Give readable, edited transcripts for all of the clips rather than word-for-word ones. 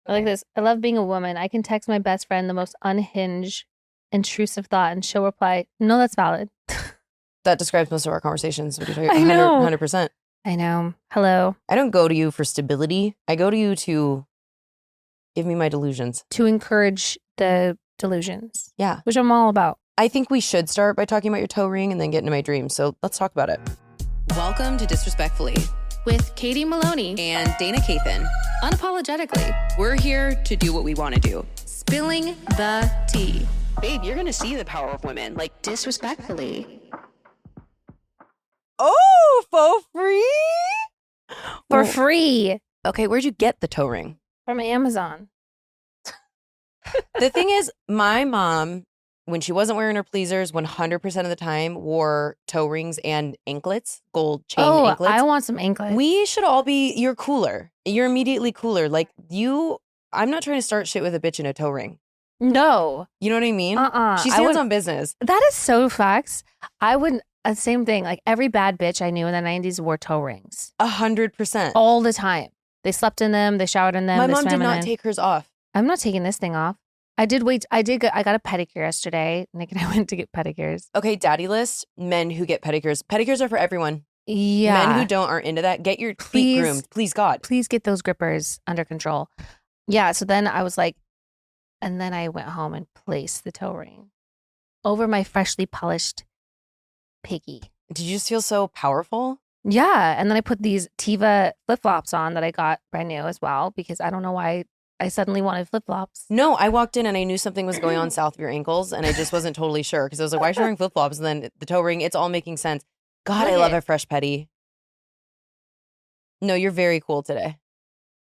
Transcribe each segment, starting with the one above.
I like this. I love being a woman. I can text my best friend the most unhinged, intrusive thought and she'll reply, no, that's valid. That describes most of our conversations. What are you talking? I know. 100%. I know. Hello. I don't go to you for stability. I go to you to give me my delusions. To encourage the delusions. Yeah. Which I'm all about. I think we should start by talking about your toe ring and then get into my dreams. So let's talk about it. Welcome to Disrespectfully with Katie Maloney and Dayna Kathan. Unapologetically. We're here to do what we want to do. Spilling the tea. Babe, you're going to see the power of women. Like, disrespectfully. Oh, for free? For free. Okay, where'd you get the toe ring? From Amazon. The thing is, my mom, when she wasn't wearing her pleasers, 100% of the time wore toe rings and anklets, gold chain anklets. I want some anklets. We should all be, you're cooler. You're immediately cooler. Like I'm not trying to start shit with a bitch in a toe ring. No. You know what I mean? She stands on business. That is so facts. I wouldn't, same thing. Like every bad bitch I knew in the 90s wore toe rings. 100%. All the time. They slept in them. They showered in them. My mom did not take hers off. I'm not taking this thing off. I got a pedicure yesterday. Nick and I went to get pedicures. Okay, daddy list, men who get pedicures. Pedicures are for everyone. Yeah. Men who don't aren't into that. Get your feet groomed. Please, God. Please get those grippers under control. Yeah, so then I was like, and then I went home and placed the toe ring over my freshly polished piggy. Did you just feel so powerful? Yeah, and then I put these Tiva flip-flops on that I got brand new as well because I don't know why I suddenly wanted flip-flops. No, I walked in and I knew something was going on south of your ankles and I just wasn't totally sure because I was like, why is she wearing flip-flops? And then the toe ring, it's all making sense. God, I love a fresh petty. No, you're very cool today.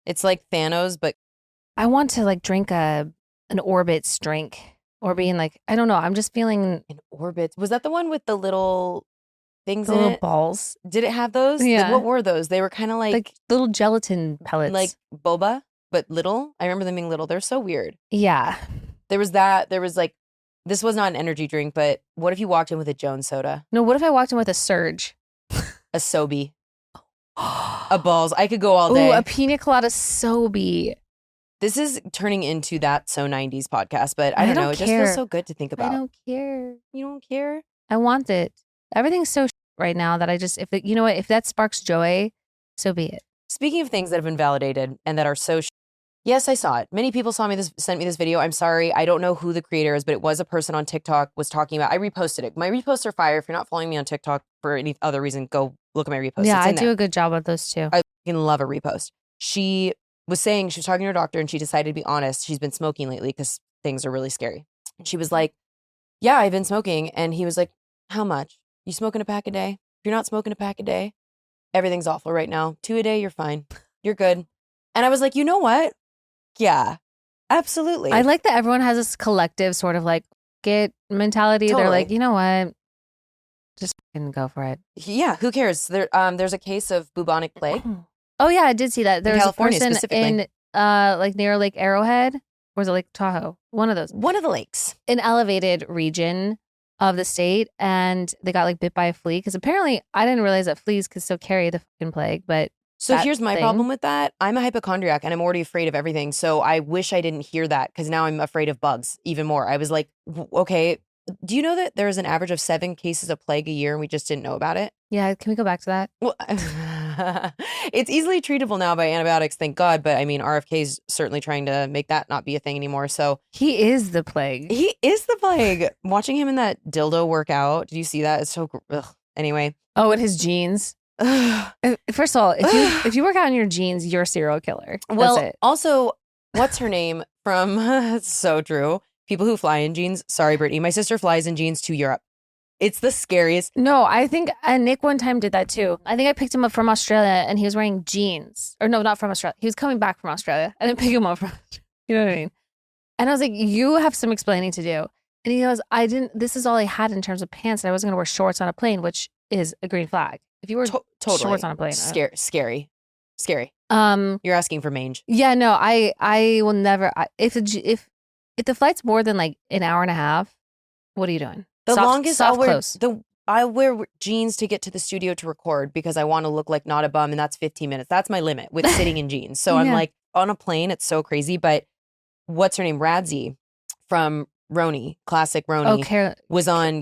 It's like Thanos, but I want to like drink an Orbitz drink or being like, I don't know. I'm just feeling an Orbitz. Was that the one with the little things the in little it? balls. Did it have those? Yeah. What were those? They were kind of like little gelatin pellets. Like boba, but little. I remember them being little. They're so weird. Yeah. There was that. There was like, this was not an energy drink, but what if you walked in with a Jones soda? No, what if I walked in with a Surge? A Sobe. A balls. I could go all day. Ooh, a pina colada Sobe. This is turning into that So 90s podcast, but I don't know. It just feels so good to think about. I don't care. You don't care? I want it. Everything's so right now that I just, you know what, if that sparks joy, so be it. Speaking of things that have been validated and that are so yes, I saw it. Many people sent me this video. I'm sorry. I don't know who the creator is, but it was a person on TikTok was talking about. I reposted it. My reposts are fire. If you're not following me on TikTok for any other reason, go look at my repost. Yeah, I do a good job of those too. I fucking love a repost. She was saying, she was talking to her doctor and she decided to be honest. She's been smoking lately because things are really scary. And she was like, yeah, I've been smoking. And he was like, how much? You smoking a pack a day? If you're not smoking a pack a day, everything's awful right now. 2 a day, you're fine. You're good. And I was like, you know what? Yeah, absolutely. I like that everyone has this collective sort of like get mentality. Totally. They're like, you know what? Just fucking go for it. Yeah, who cares? There's a case of bubonic plague. Oh yeah, I did see that. There was a person in like near Lake Arrowhead, or was it Lake Tahoe? One of those. One of the lakes. An elevated region of the state, and they got like bit by a flea because apparently I didn't realize that fleas could still carry the fucking plague. But so here's my problem with that. I'm a hypochondriac and I'm already afraid of everything. So I wish I didn't hear that because now I'm afraid of bugs even more. I was like, okay, do you know that there's an average of 7 cases of plague a year and we just didn't know about it? Yeah, can we go back to that? Well, it's easily treatable now by antibiotics, thank God. But I mean, RFK is certainly trying to make that not be a thing anymore. So he is the plague. He is the plague. Watching him in that dildo workout, did you see that? It's so anyway. Oh, and his jeans. First of all, if you work out in your jeans, you're a serial killer. Well, that's it. Also, what's her name from? It's so true. People who fly in jeans. Sorry, Brittany. My sister flies in jeans to Europe. It's the scariest. No, I think Nick one time did that too. I think I picked him up from Australia and he was wearing jeans. Or no, not from Australia. He was coming back from Australia. I didn't pick him up from, you know what I mean? And I was like, you have some explaining to do. And he goes, this is all I had in terms of pants. And I wasn't going to wear shorts on a plane, which is a green flag. If you wear totally shorts on a plane. Scary. You're asking for mange. Yeah, no, I will never. If the flight's more than like an hour and a half, what are you doing? The longest I'll wear jeans to get to the studio to record because I want to look like not a bum, and that's 15 minutes. That's my limit with sitting in jeans. So I'm like, on a plane. It's so crazy. But what's her name? Radzi from Roni, classic Roni, was on,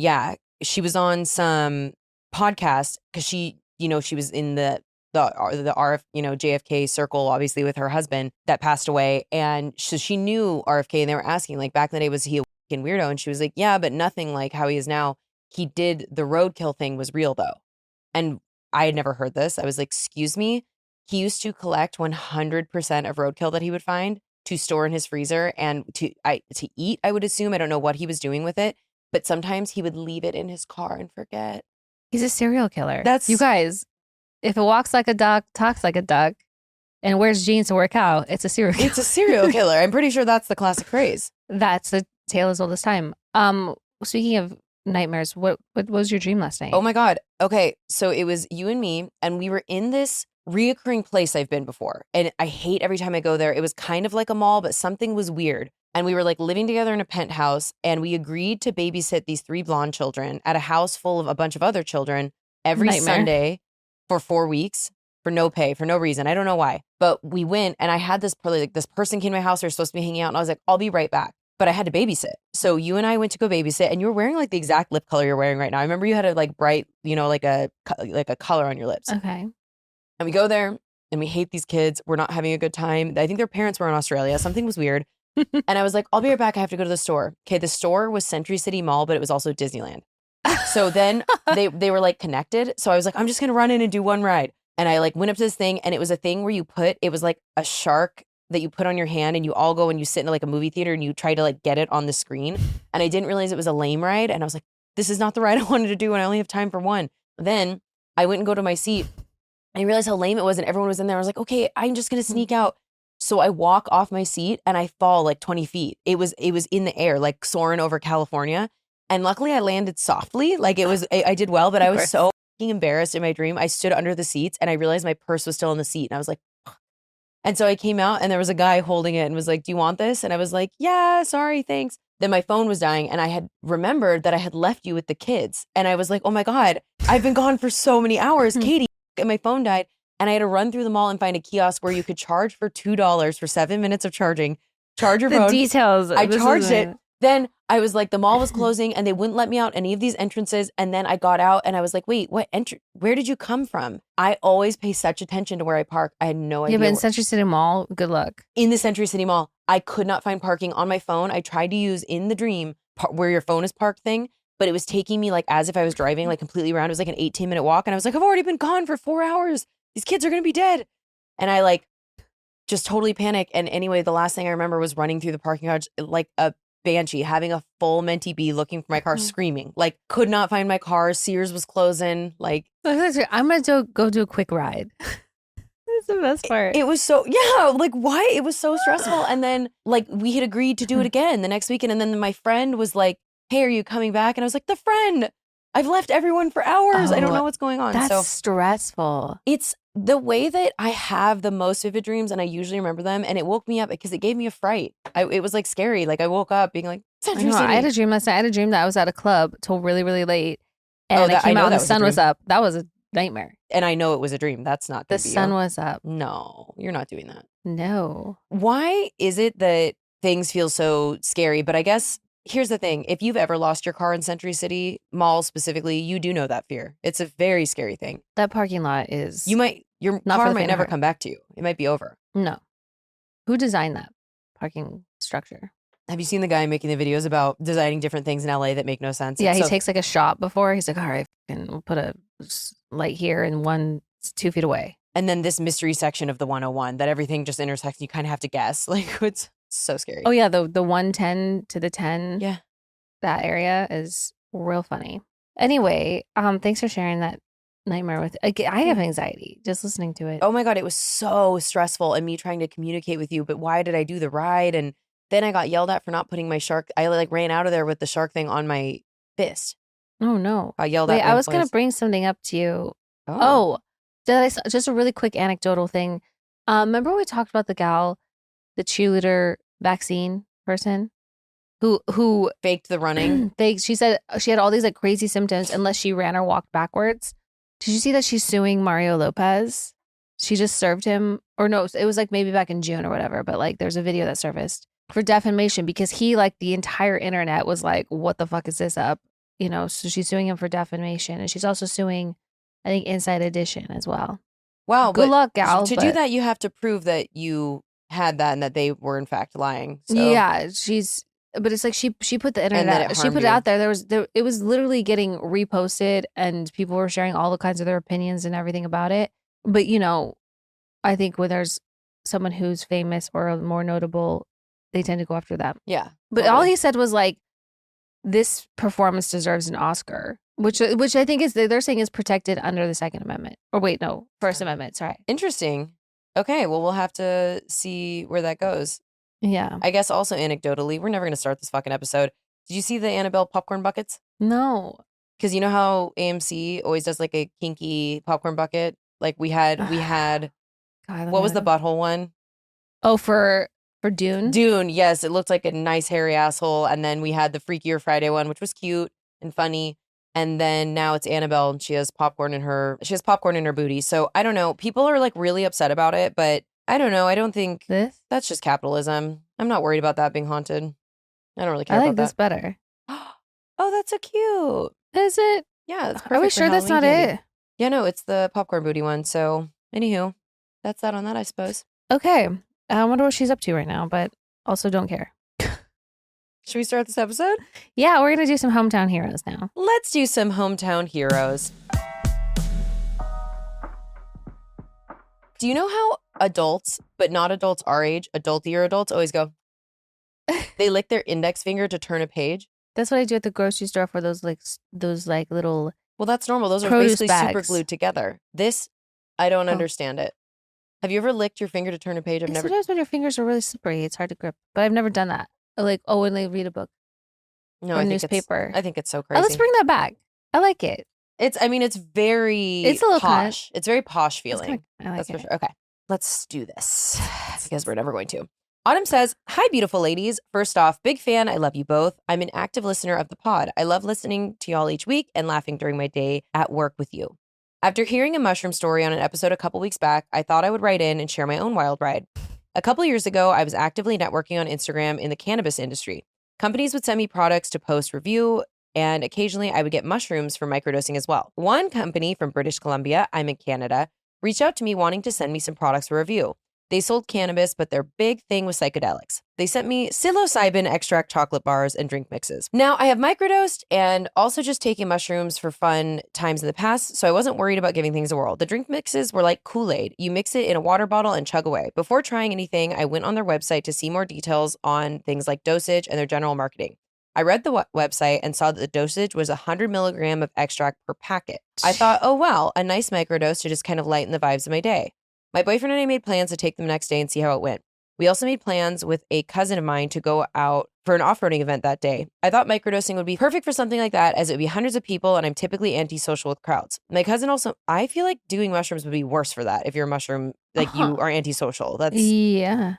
she was on some podcast because she was in the RF, JFK circle, obviously with her husband that passed away. And so she knew RFK and they were asking like back in the day, was he a fucking weirdo? And she was like, yeah, but nothing like how he is now. He did the roadkill thing was real though. And I had never heard this. I was like, excuse me. He used to collect 100% of roadkill that he would find to store in his freezer and to eat, I would assume. I don't know what he was doing with it, but sometimes he would leave it in his car and forget. He's a serial killer. That's you guys. If it walks like a duck, talks like a duck, and wears jeans to work out, it's a serial killer. It's a serial killer. I'm pretty sure that's the classic phrase. That's the tale as old as time. Speaking of nightmares, what was your dream last night? Oh my God. Okay. So it was you and me, and we were in this reoccurring place I've been before. And I hate every time I go there. It was kind of like a mall, but something was weird. And we were like living together in a penthouse, and we agreed to babysit these 3 blonde children at a house full of a bunch of other children every Sunday for 4 weeks for no pay, for no reason. I don't know why. But we went, and I had this person came to my house. They're supposed to be hanging out. And I was like, I'll be right back. But I had to babysit. So you and I went to go babysit, and you were wearing like the exact lip color you're wearing right now. I remember you had a like bright, like a color on your lips. Okay. And we go there, and we hate these kids. We're not having a good time. I think their parents were in Australia. Something was weird. And I was like, I'll be right back. I have to go to the store. Okay, the store was Century City Mall, but it was also Disneyland. So then they were like connected. So I was like, I'm just going to run in and do one ride. And I like went up to this thing, and it was a thing where it was like a shark that you put on your hand, and you all go and you sit in like a movie theater and you try to like get it on the screen. And I didn't realize it was a lame ride. And I was like, this is not the ride I wanted to do, and I only have time for one. Then I went and go to my seat. I realized how lame it was, and everyone was in there. I was like, okay, I'm just going to sneak out. So I walk off my seat and I fall like 20 feet. It was in the air, like soaring over California. And luckily I landed softly. Like I did well, but I was so fucking embarrassed in my dream. I stood under the seats and I realized my purse was still in the seat. And I was like, ugh. And so I came out, and there was a guy holding it and was like, do you want this? And I was like, yeah, sorry, thanks. Then my phone was dying, and I had remembered that I had left you with the kids. And I was like, oh my God, I've been gone for so many hours, Katie. And my phone died. And I had to run through the mall and find a kiosk where you could charge for $2 for 7 minutes of charging. Charge your phone. The details. I charged it. Then I was like, the mall was closing, and they wouldn't let me out any of these entrances. And then I got out, and I was like, wait, where did you come from? I always pay such attention to where I park. I had no idea. Yeah, but in Century City Mall, good luck. In the Century City Mall, I could not find parking on my phone. I tried to use in the dream where your phone is parked thing, but it was taking me like as if I was driving like completely around. It was like an 18-minute walk. And I was like, I've already been gone for 4 hours. These kids are going to be dead. And I like just totally panic. And anyway, the last thing I remember was running through the parking garage like a banshee, having a full mentee bee looking for my car, screaming, like could not find my car. Sears was closing. Like, I'm going to go do a quick ride. That's the best part. It was so, like why? It was so stressful. And then like we had agreed to do it again the next weekend. And then my friend was like, hey, are you coming back? And I was like, the friend, I've left everyone for hours. I don't know what's going on. That's stressful. It's the way that I have the most vivid dreams, and I usually remember them, and it woke me up because it gave me a fright. It was like scary. Like I woke up being like, Century City. I had a dream last night. I had a dream that I was at a club till really, really late. And I came out and the sun was up. That was a nightmare. And I know it was a dream. That's not the sun was up. No, you're not doing that. No. Why is it that things feel so scary? But I guess here's the thing. If you've ever lost your car in Century City Mall specifically, you do know that fear. It's a very scary thing. That parking lot is... Your car might never come back to you. It might be over. No. Who designed that parking structure? Have you seen the guy making the videos about designing different things in LA that make no sense? Yeah, he takes like a shot before. He's like, all right, we'll put a light here and one 2 feet away. And then this mystery section of the 101 that everything just intersects. You kind of have to guess. Like, it's so scary. Oh, yeah. The 110 to the 10. Yeah. That area is real funny. Anyway, thanks for sharing that nightmare with I have anxiety just listening to it. Oh my God, it was so stressful, and me trying to communicate with you, but why did I do the ride? And then I got yelled at for not putting my shark. I like ran out of there with the shark thing on my fist. Oh no. I yelled at I was going to bring something up to you. Oh, just a really quick anecdotal thing. Remember we talked about the gal, the cheerleader vaccine person who faked the running? She said she had all these like crazy symptoms unless she ran or walked backwards. Did you see that she's suing Mario Lopez? She just served him, or no, it was like maybe back in June or whatever, but like there's a video that surfaced for defamation because he, like, the entire internet was like, what the fuck is this up? You know, so she's suing him for defamation, and she's also suing, I think, Inside Edition as well. Wow. Good luck, gal. To do that, you have to prove that you had that and that they were in fact lying. So. Yeah, but it's like she put the internet out, she put it out there. It was literally getting reposted and people were sharing all the kinds of their opinions and everything about it. But, you know, I think when there's someone who's famous or more notable, they tend to go after them. Yeah. But all he said was like, this performance deserves an Oscar, which I think is, they're saying is protected under the Second Amendment. Or wait, no, First Amendment. Sorry. Interesting. Okay, well, we'll have to see where that goes. Yeah. I guess also anecdotally, we're never going to start this fucking episode. Did you see the Annabelle popcorn buckets? No. Because you know how AMC always does like a kinky popcorn bucket? Like we had, God, what was the butthole one? Oh, for Dune? Dune, yes. It looked like a nice hairy asshole. And then we had the Freakier Friday one, which was cute and funny. And then now it's Annabelle and she has popcorn in her booty. So I don't know. People are like really upset about it, but I don't know. I don't think that's just capitalism. I'm not worried about that being haunted. I don't really care I about like that. this better. Oh, that's so cute. Is it? Yeah, it's perfect. Are we sure that's not it? Yeah, no, it's the popcorn booty one. So anywho, that's that on that, I suppose. Okay. I wonder what she's up to right now, but also don't care. Should we start this episode? Yeah, we're going to do some hometown heroes now. Let's do some hometown heroes. Do you know how adults, but not adults our age, adultier adults always go, they lick their index finger to turn a page? That's what I do at the grocery store for those little. Well, that's normal. Those are basically super glued together. This, I don't understand it. Have you ever licked your finger to turn a page? Sometimes when your fingers are really slippery, it's hard to grip. But I've never done that. Like, when they read a book. No, or newspaper. I think it's so crazy. Oh, let's bring that back. I like it. It's a little posh. It's very posh feeling. I like That's it. for sure. Okay, let's do this because we're never going to. Autumn says, hi, beautiful ladies. First off, big fan. I love you both. I'm an active listener of the pod. I love listening to y'all each week and laughing during my day at work with you. After hearing a mushroom story on an episode a couple weeks back, I thought I would write in and share my own wild ride. A couple years ago, I was actively networking on Instagram in the cannabis industry. Companies would send me products to post review, and occasionally I would get mushrooms for microdosing as well. One company from British Columbia, I'm in Canada, reached out to me wanting to send me some products for review. They sold cannabis, but their big thing was psychedelics. They sent me psilocybin extract chocolate bars and drink mixes. Now, I have microdosed and also just taken mushrooms for fun times in the past, so I wasn't worried about giving things a whirl. The drink mixes were like Kool-Aid. You mix it in a water bottle and chug away. Before trying anything, I went on their website to see more details on things like dosage and their general marketing. I read the website and saw that the dosage was 100 milligram of extract per packet. I thought, oh wow, a nice microdose to just kind of lighten the vibes of my day. My boyfriend and I made plans to take them the next day and see how it went. We also made plans with a cousin of mine to go out for an off-roading event that day. I thought microdosing would be perfect for something like that as it would be hundreds of people and I'm typically antisocial with crowds. My cousin also, I feel like doing mushrooms would be worse for that if you're a mushroom, like you are antisocial. Yeah.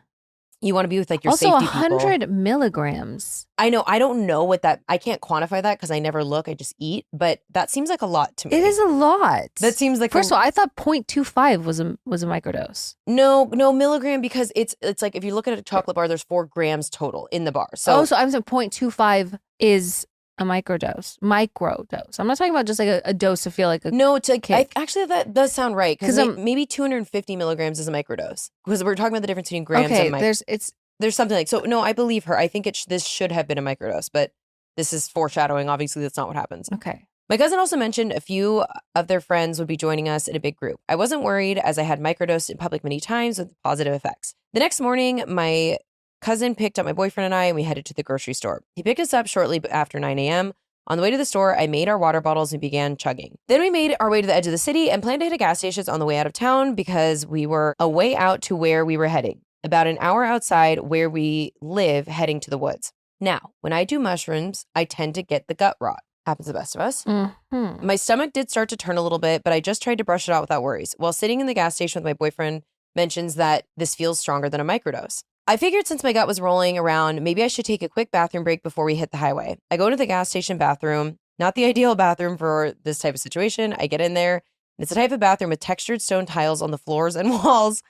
You want to be with like your also, safety people. 100 milligrams. I know. I don't know what that, I can't quantify that because I never look. I just eat. But that seems like a lot to me. It is a lot. That seems like First of all, I thought 0.25 was a microdose. No milligram because it's like if you look at a chocolate bar, there's 4 grams total in the bar. So so I'm saying 0.25 is a microdose. I'm not talking about just like a dose to feel like a no. It's like kick. Actually that does sound right because maybe 250 milligrams is a microdose because we're talking about the difference between grams and there's something like so. No, I believe her. I think this should have been a microdose, but this is foreshadowing. Obviously, that's not what happens. Okay. My cousin also mentioned a few of their friends would be joining us in a big group. I wasn't worried as I had microdosed in public many times with positive effects. The next morning, my cousin picked up my boyfriend and I, and we headed to the grocery store. He picked us up shortly after 9 a.m. On the way to the store, I made our water bottles and began chugging. Then we made our way to the edge of the city and planned to hit a gas station on the way out of town because we were a way out to where we were heading, about an hour outside where we live, heading to the woods. Now, when I do mushrooms, I tend to get the gut rot. Happens to the best of us. Mm-hmm. My stomach did start to turn a little bit, but I just tried to brush it out without worries. While sitting in the gas station with my boyfriend, mentions that this feels stronger than a microdose. I figured since my gut was rolling around, maybe I should take a quick bathroom break before we hit the highway. I go to the gas station bathroom, not the ideal bathroom for this type of situation. I get in there It's a type of bathroom with textured stone tiles on the floors and walls.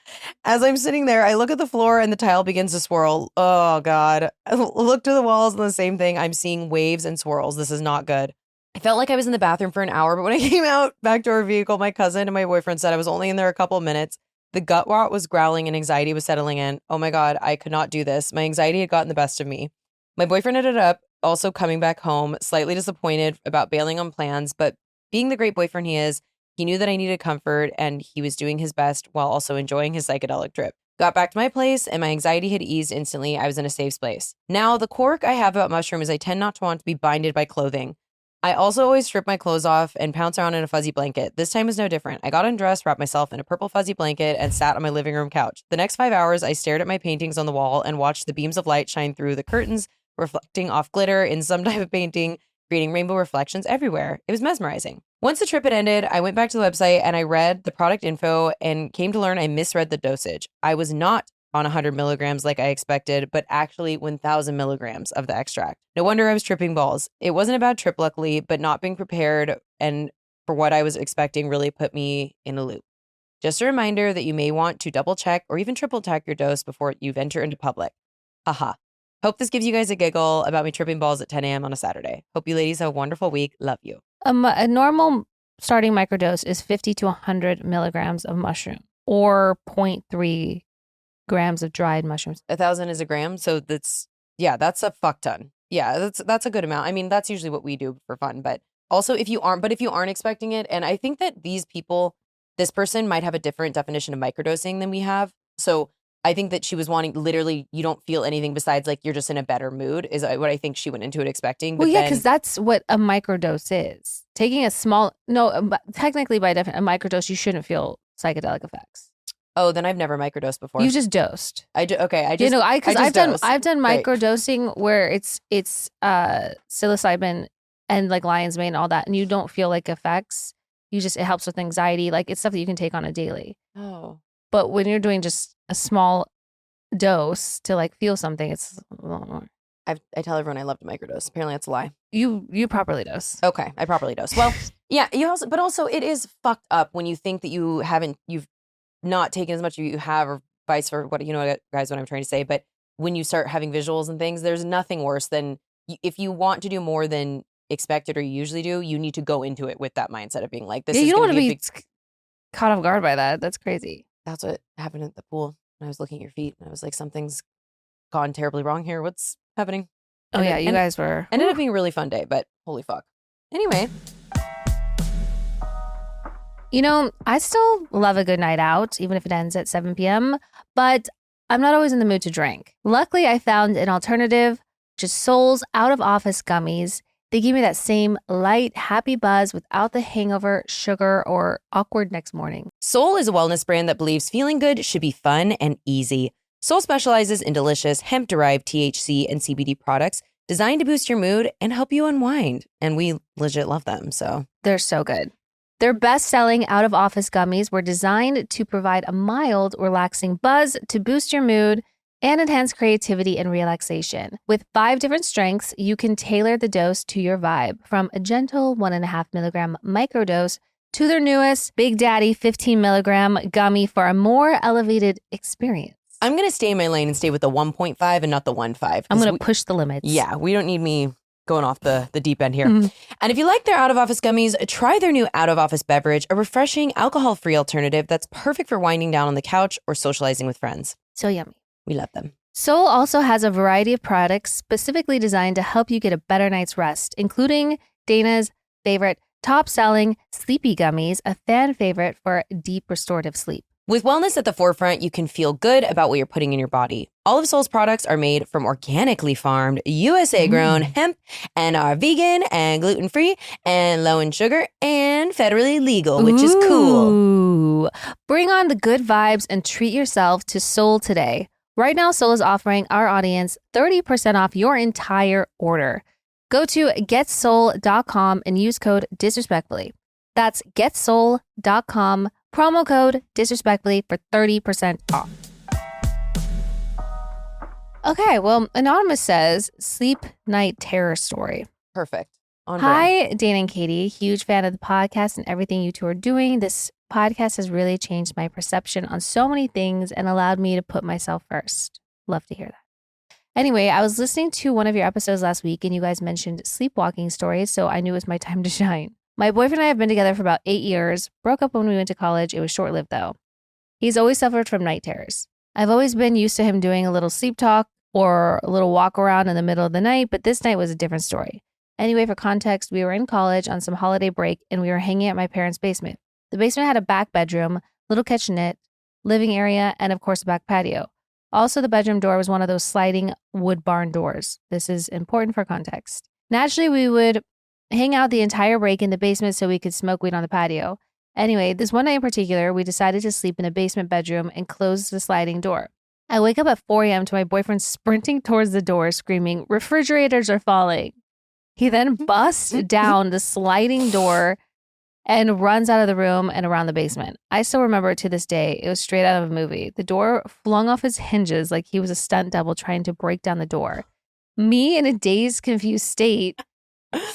As I'm sitting there, I look at the floor and the tile begins to swirl. Oh, God. I look to the walls and the same thing. I'm seeing waves and swirls. This is not good. I felt like I was in the bathroom for an hour, but when I came out back to our vehicle, my cousin and my boyfriend said I was only in there a couple of minutes. The gut rot was growling and anxiety was settling in. Oh my God, I could not do this. My anxiety had gotten the best of me. My boyfriend ended up also coming back home, slightly disappointed about bailing on plans, but being the great boyfriend he is, he knew that I needed comfort and he was doing his best while also enjoying his psychedelic trip. Got back to my place and my anxiety had eased instantly. I was in a safe space. Now, the quirk I have about mushroom is I tend not to want to be binded by clothing. I also always strip my clothes off and pounce around in a fuzzy blanket. This time was no different. I got undressed, wrapped myself in a purple fuzzy blanket, and sat on my living room couch. The next 5 hours, I stared at my paintings on the wall and watched the beams of light shine through the curtains, reflecting off glitter in some type of painting, creating rainbow reflections everywhere. It was mesmerizing. Once the trip had ended, I went back to the website and I read the product info and came to learn I misread the dosage. I was not on 100 milligrams like I expected, but actually 1,000 milligrams of the extract. No wonder I was tripping balls. It wasn't a bad trip, luckily, but not being prepared and for what I was expecting really put me in a loop. Just a reminder that you may want to double check or even triple check your dose before you venture into public. Haha. Hope this gives you guys a giggle about me tripping balls at 10 a.m. on a Saturday. Hope you ladies have a wonderful week. Love you. A normal starting microdose is 50 to 100 milligrams of mushroom or 0.3 grams of dried mushrooms. 1,000 is a gram, so that's a fuck ton. Yeah, that's a good amount. I mean, that's usually what we do for fun, but also if you aren't expecting it, and I think that this person might have a different definition of microdosing than we have. So I think that she was wanting literally you don't feel anything besides like you're just in a better mood is what I think she went into it expecting. Well, yeah, because that's what a microdose is. Taking but technically by definition, a microdose, you shouldn't feel psychedelic effects. Oh, then I've never microdosed before. You just dosed. I've done microdosing where it's psilocybin and like lion's mane and all that, and you don't feel like effects. It helps with anxiety. Like it's stuff that you can take on a daily. Oh. But when you're doing just a small dose to like feel something, it's a lot more. I tell everyone I love to microdose. Apparently that's a lie. You properly dose. Okay, I properly dose. Well, yeah, but also it is fucked up when you think that you've not taken as much as you have or vice versa, guys, what I'm trying to say. But when you start having visuals and things, there's nothing worse than if you want to do more than expected or you usually do, you need to go into it with that mindset of being like, this is you don't want to be caught off guard by that. That's crazy. That's what happened at the pool. When I was looking at your feet and I was like, something's gone terribly wrong here. What's happening? Oh, yeah, you guys were. Ended up being a really fun day, but holy fuck. Anyway. I still love a good night out, even if it ends at 7 p.m., but I'm not always in the mood to drink. Luckily, I found an alternative, just Soul's Out of Office gummies. They give me that same light, happy buzz without the hangover, sugar, or awkward next morning. Soul is a wellness brand that believes feeling good should be fun and easy. Soul specializes in delicious hemp-derived THC and CBD products designed to boost your mood and help you unwind. And we legit love them, so. They're so good. Their best-selling out-of-office gummies were designed to provide a mild, relaxing buzz to boost your mood and enhance creativity and relaxation. With 5 different strengths, you can tailor the dose to your vibe, from a gentle 1.5 milligram microdose to their newest Big Daddy 15 milligram gummy for a more elevated experience. I'm going to stay in my lane and stay with the 1.5 and not the 1.5. I'm going to push the limits. Yeah, we don't need me going off the deep end here. Mm-hmm. And if you like their out-of-office gummies, try their new out-of-office beverage, a refreshing alcohol-free alternative that's perfect for winding down on the couch or socializing with friends. So yummy. We love them. Soul also has a variety of products specifically designed to help you get a better night's rest, including Dana's favorite top-selling Sleepy Gummies, a fan favorite for deep restorative sleep. With wellness at the forefront, you can feel good about what you're putting in your body. All of Soul's products are made from organically farmed, USA-grown hemp and are vegan and gluten-free and low in sugar and federally legal, which is cool. Bring on the good vibes and treat yourself to Soul today. Right now, Soul is offering our audience 30% off your entire order. Go to getsoul.com and use code disrespectfully. That's getsoul.com. Promo code disrespectfully for 30% off. Okay, well, Anonymous says sleep night terror story. Perfect. On brand. Hi, Dana and Katie. Huge fan of the podcast and everything you two are doing. This podcast has really changed my perception on so many things and allowed me to put myself first. Love to hear that. Anyway, I was listening to one of your episodes last week and you guys mentioned sleepwalking stories, so I knew it was my time to shine. My boyfriend and I have been together for about 8 years, broke up when we went to college. It was short-lived though. He's always suffered from night terrors. I've always been used to him doing a little sleep talk or a little walk around in the middle of the night, but this night was a different story. Anyway, for context, we were in college on some holiday break and we were hanging at my parents' basement. The basement had a back bedroom, little kitchenette, living area, and of course a back patio. Also, the bedroom door was one of those sliding wood barn doors. This is important for context. Naturally, we would hang out the entire break in the basement so we could smoke weed on the patio. Anyway, this one night in particular, we decided to sleep in the basement bedroom and close the sliding door. I wake up at 4 a.m. to my boyfriend sprinting towards the door, screaming, "Refrigerators are falling." He then busts down the sliding door and runs out of the room and around the basement. I still remember it to this day. It was straight out of a movie. The door flung off its hinges like he was a stunt double trying to break down the door. Me in a dazed, confused state,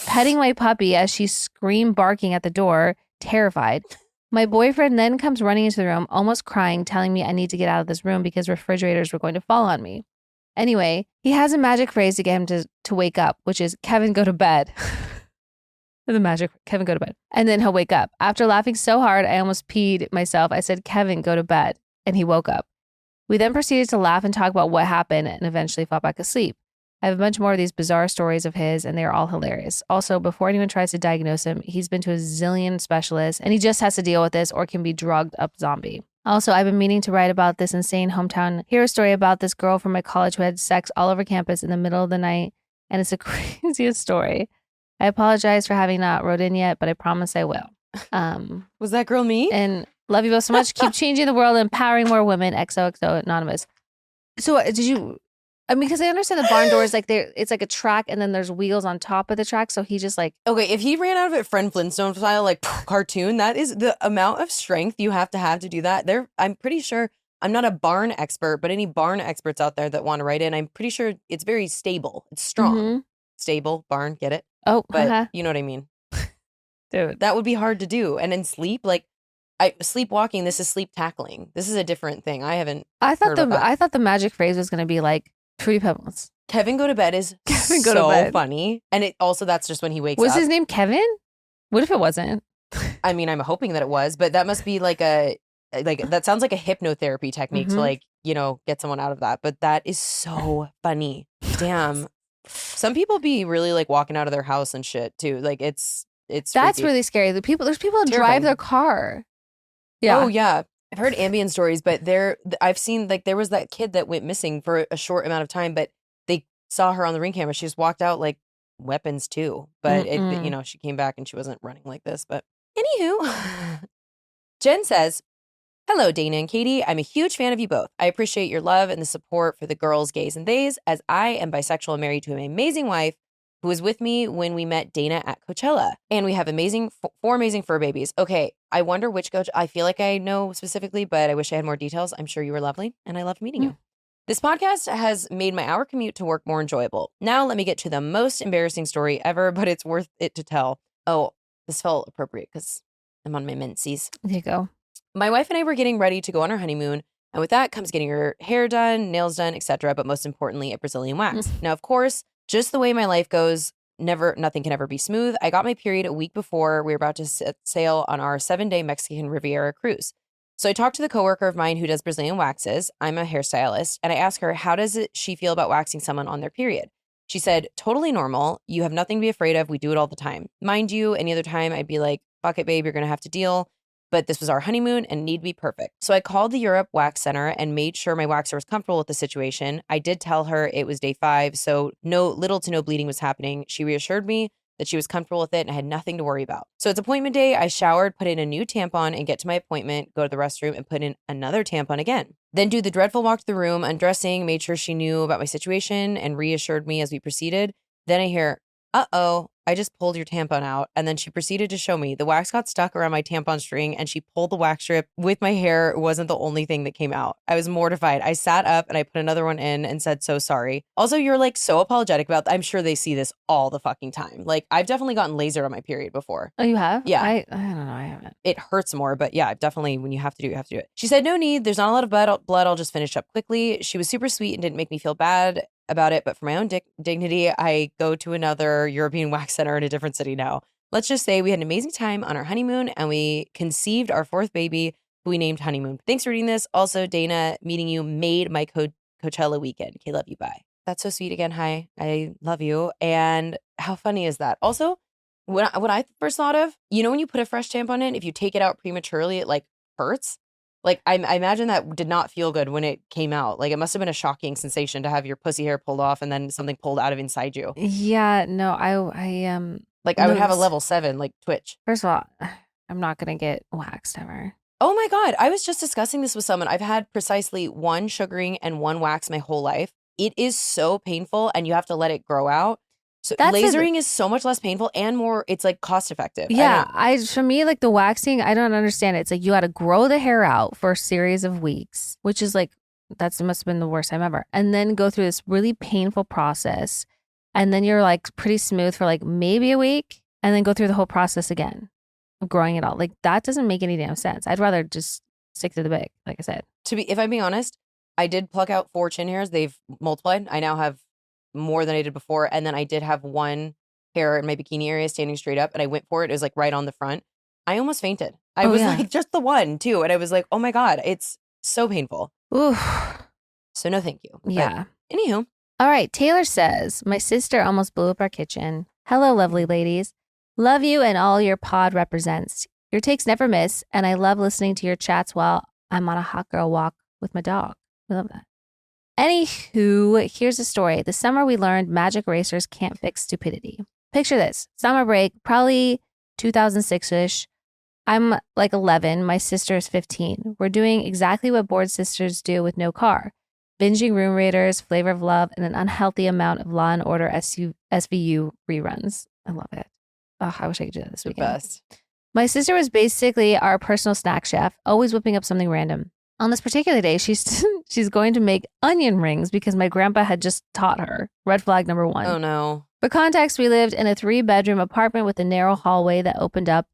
petting my puppy as she screamed, barking at the door, terrified. My boyfriend then comes running into the room, almost crying, telling me I need to get out of this room because refrigerators were going to fall on me. Anyway, he has a magic phrase to get him to wake up, which is, "Kevin, go to bed." The magic, Kevin, go to bed. And then he'll wake up. After laughing so hard, I almost peed myself. I said, "Kevin, go to bed." And he woke up. We then proceeded to laugh and talk about what happened and eventually fell back asleep. I have a bunch more of these bizarre stories of his, and they are all hilarious. Also, before anyone tries to diagnose him, he's been to a zillion specialists, and he just has to deal with this or can be drugged up zombie. Also, I've been meaning to write about this insane hometown hero story about this girl from my college who had sex all over campus in the middle of the night, and it's the craziest story. I apologize for having not wrote in yet, but I promise I will. Was that girl me? And love you both so much. Keep changing the world, empowering more women. XOXO Anonymous. So did you... I mean, because I understand the barn doors, like it's like a track and then there's wheels on top of the track. So he just like... Okay, if he ran out of it Fred Flintstone style, like cartoon, that is the amount of strength you have to do that. I'm pretty sure, I'm not a barn expert, but any barn experts out there that want to write in, I'm pretty sure it's very stable. It's strong. Mm-hmm. Stable, barn, get it? Oh, but you know what I mean? Dude. That would be hard to do. And in sleep, like, sleepwalking, this is sleep tackling. This is a different thing. I thought the magic phrase was going to be like, Fruity Pebbles. Kevin, go to bed is so funny. And it also, that's just when he wakes up. Was his name Kevin? What if it wasn't? I mean, I'm hoping that it was, but that must be like that sounds like a hypnotherapy technique to like, get someone out of that. But that is so funny. Damn. Some people be really like walking out of their house and shit too. Like it's that's freaky. really scary. There's people that drive their car. Yeah. Oh yeah. I've heard ambient stories, but I've seen like there was that kid that went missing for a short amount of time, but they saw her on the ring camera. She just walked out like weapons too, but she came back and she wasn't running like this. But anywho, Jen says, "Hello, Dana and Katie. I'm a huge fan of you both. I appreciate your love and the support for the girls, gays, and theys, as I am bisexual and married to an amazing wife who was with me when we met Dana at Coachella. And we have four amazing fur babies." Okay, I wonder which coach. I feel like I know specifically, but I wish I had more details. I'm sure you were lovely, and I loved meeting you. This podcast has made my hour commute to work more enjoyable. Now let me get to the most embarrassing story ever, but it's worth it to tell. Oh, this felt appropriate because I'm on my menses. There you go. My wife and I were getting ready to go on our honeymoon, and with that comes getting her hair done, nails done, etc., but most importantly, a Brazilian wax. Now, of course, just the way my life goes, nothing can ever be smooth. I got my period a week before we were about to set sail on our 7-day Mexican Riviera cruise. So I talked to the coworker of mine who does Brazilian waxes. I'm a hairstylist, and I asked her, how does she feel about waxing someone on their period? She said, "Totally normal. You have nothing to be afraid of. We do it all the time." Mind you, any other time I'd be like, "Fuck it, babe, you're going to have to deal." But this was our honeymoon and need to be perfect. So I called the Europe Wax Center and made sure my waxer was comfortable with the situation. I did tell her it was day 5, so little to no bleeding was happening. She reassured me that she was comfortable with it and I had nothing to worry about. So it's appointment day. I showered, put in a new tampon, and get to my appointment, go to the restroom, and put in another tampon again. Then do the dreadful walk to the room, undressing, made sure she knew about my situation, and reassured me as we proceeded. Then I hear, "Uh-oh, I just pulled your tampon out. And then she proceeded to show me the wax got stuck around my tampon string and she pulled the wax strip with my hair. It wasn't the only thing that came out. I was mortified. I sat up and I put another one in and said, so sorry. Also, you're like so apologetic about I'm sure they see this all the fucking time. Like I've definitely gotten lasered on my period before. Oh, you have? Yeah. I don't know. I haven't. It hurts more, but yeah, definitely when you have to do it, you have to do it. She said, no need. There's not a lot of blood. I'll just finish up quickly. She was super sweet and didn't make me feel bad about it, but for my own dignity, I go to another European wax center in a different city now. Let's just say we had an amazing time on our honeymoon and we conceived our fourth baby, who we named Honeymoon. Thanks for reading this. Also, Dayna, meeting you made my Coachella weekend. Okay, love you. Bye. That's so sweet again. Hi, I love you. And how funny is that? Also, what I first thought of, when you put a fresh tampon in, if you take it out prematurely, it like hurts. Like I imagine that did not feel good when it came out. Like it must have been a shocking sensation to have your pussy hair pulled off and then something pulled out of inside you. Yeah, no, I like I would have a level 7 like twitch. First of all, I'm not gonna get waxed ever. Oh my God, I was just discussing this with someone. I've had precisely one sugaring and one wax my whole life. It is so painful, and you have to let it grow out. So lasering is so much less painful and more, it's like cost effective. Yeah, for me, like the waxing, I don't understand it. It's like you got to grow the hair out for a series of weeks, which is like, must have been the worst time ever. And then go through this really painful process. And then you're like pretty smooth for like maybe a week and then go through the whole process again of growing it out. Like that doesn't make any damn sense. I'd rather just stick to the big, like I said. If I'm being honest, I did pluck out 4 chin hairs. They've multiplied. I now have more than I did before. And then I did have one hair in my bikini area standing straight up and I went for it. It was like right on the front. I almost fainted. I was like just the one too. And I was like, oh my God, it's so painful. Oof. So no, thank you. Yeah. But anywho. All right. Taylor says, my sister almost blew up our kitchen. Hello, lovely ladies. Love you and all your pod represents. Your takes never miss. And I love listening to your chats while I'm on a hot girl walk with my dog. We love that. Anywho, here's a story. This summer we learned magic erasers can't fix stupidity. Picture this. Summer break, probably 2006-ish. I'm like 11. My sister is 15. We're doing exactly what bored sisters do with no car. Binging Room Raiders, Flavor of Love, and an unhealthy amount of Law & Order SVU reruns. I love it. Oh, I wish I could do that this weekend. Best. My sister was basically our personal snack chef, always whipping up something random. On this particular day, she's going to make onion rings because my grandpa had just taught her. Red flag number 1. Oh, no. For context, we lived in a 3-bedroom apartment with a narrow hallway that opened up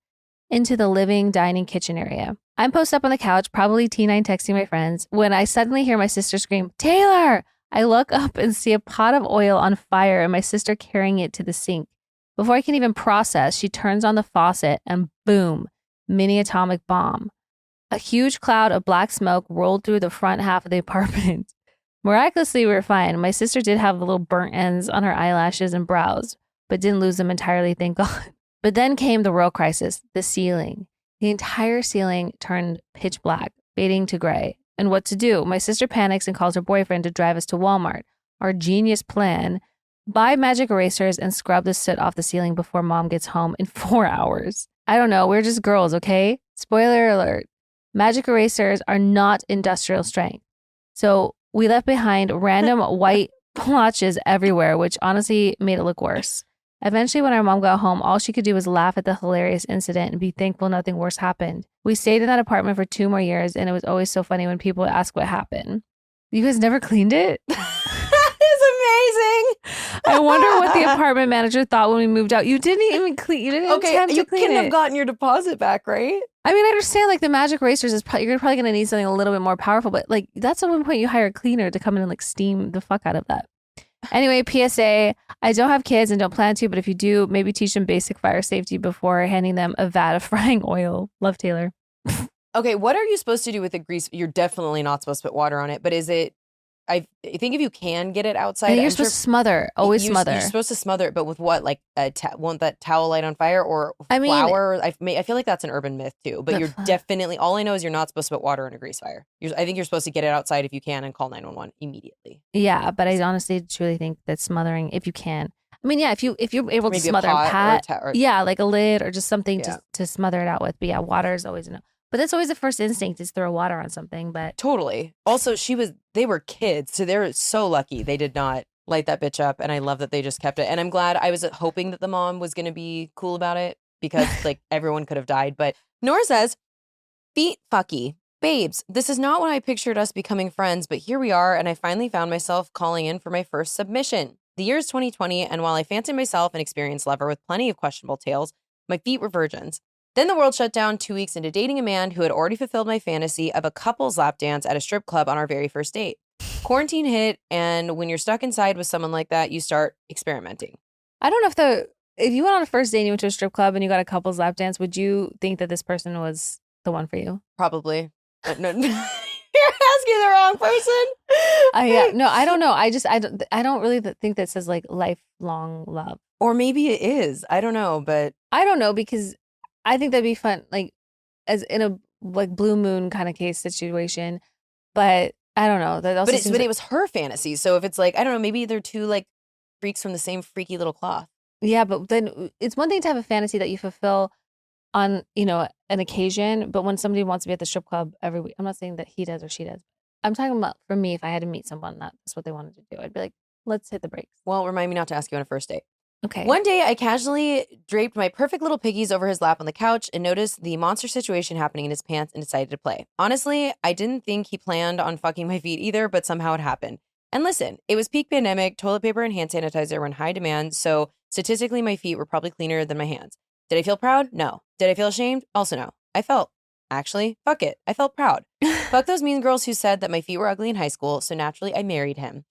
into the living, dining, kitchen area. I'm posted up on the couch, probably T9 texting my friends, when I suddenly hear my sister scream, Taylor! I look up and see a pot of oil on fire and my sister carrying it to the sink. Before I can even process, she turns on the faucet and boom, mini atomic bomb. A huge cloud of black smoke rolled through the front half of the apartment. Miraculously, we were fine. My sister did have little burnt ends on her eyelashes and brows, but didn't lose them entirely, thank God. But then came the real crisis, the ceiling. The entire ceiling turned pitch black, fading to gray. And what to do? My sister panics and calls her boyfriend to drive us to Walmart. Our genius plan, buy magic erasers and scrub the soot off the ceiling before mom gets home in 4 hours. I don't know, we're just girls, okay? Spoiler alert. Magic erasers are not industrial strength. So we left behind random white blotches everywhere, which honestly made it look worse. Eventually, when our mom got home, all she could do was laugh at the hilarious incident and be thankful nothing worse happened. We stayed in that apartment for 2 more years, and it was always so funny when people would ask what happened. You guys never cleaned it? It's amazing. I wonder what the apartment manager thought when we moved out. You didn't even clean. You didn't attempt to clean it. You couldn't have gotten your deposit back, right? I mean, I understand like the magic erasers is you're probably going to need something a little bit more powerful, but like that's at one point you hire a cleaner to come in and like steam the fuck out of that. Anyway, PSA, I don't have kids and don't plan to, but if you do, maybe teach them basic fire safety before handing them a vat of frying oil. Love, Taylor. Okay, what are you supposed to do with the grease? You're definitely not supposed to put water on it, but is it, I think if you can get it outside. You're supposed to smother, always smother. You're supposed to smother it, but with what? Like, won't that towel light on fire or flour? I feel like that's an urban myth too, but you're definitely, all I know is you're not supposed to put water in a grease fire. I think you're supposed to get it outside if you can and call 911 immediately. Yeah, but I honestly truly think that smothering, if you can. I mean, yeah, if you're able to smother a pat, or yeah, like a lid or just something to smother it out with. But yeah, water is always enough. But that's always the first instinct is throw water on something. But totally. Also, they were kids, so they're so lucky they did not light that bitch up. And I love that they just kept it. And I'm glad. I was hoping that the mom was going to be cool about it because like everyone could have died. But Nora says, feet fucky. Babes, this is not what I pictured us becoming friends, but here we are, and I finally found myself calling in for my first submission. The year is 2020, and while I fancied myself an experienced lover with plenty of questionable tales, my feet were virgins. Then the world shut down 2 weeks into dating a man who had already fulfilled my fantasy of a couple's lap dance at a strip club on our very first date. Quarantine hit, and when you're stuck inside with someone like that, you start experimenting. I don't know if you went on a first date and you went to a strip club and you got a couple's lap dance, would you think that this person was the one for you? Probably. No, you're asking the wrong person. Yeah, no, I don't know. I don't really think that says like lifelong love. Or maybe it is. I don't know, but I don't know because I think that'd be fun, like as in a like blue moon kind of case situation. But I don't know. That also but it was her fantasy. So if it's like, I don't know, maybe they're two like freaks from the same freaky little cloth. Yeah, but then it's one thing to have a fantasy that you fulfill on, an occasion, but when somebody wants to be at the strip club every week, I'm not saying that he does or she does. I'm talking about for me, if I had to meet someone that's what they wanted to do, I'd be like, let's hit the brakes. Well, remind me not to ask you on a first date. Okay. One day, I casually draped my perfect little piggies over his lap on the couch and noticed the monster situation happening in his pants and decided to play. Honestly, I didn't think he planned on fucking my feet either, but somehow it happened. And listen, it was peak pandemic, toilet paper and hand sanitizer were in high demand, so statistically, my feet were probably cleaner than my hands. Did I feel proud? No. Did I feel ashamed? Also no. Actually, fuck it. I felt proud. Fuck those mean girls who said that my feet were ugly in high school, so naturally I married him.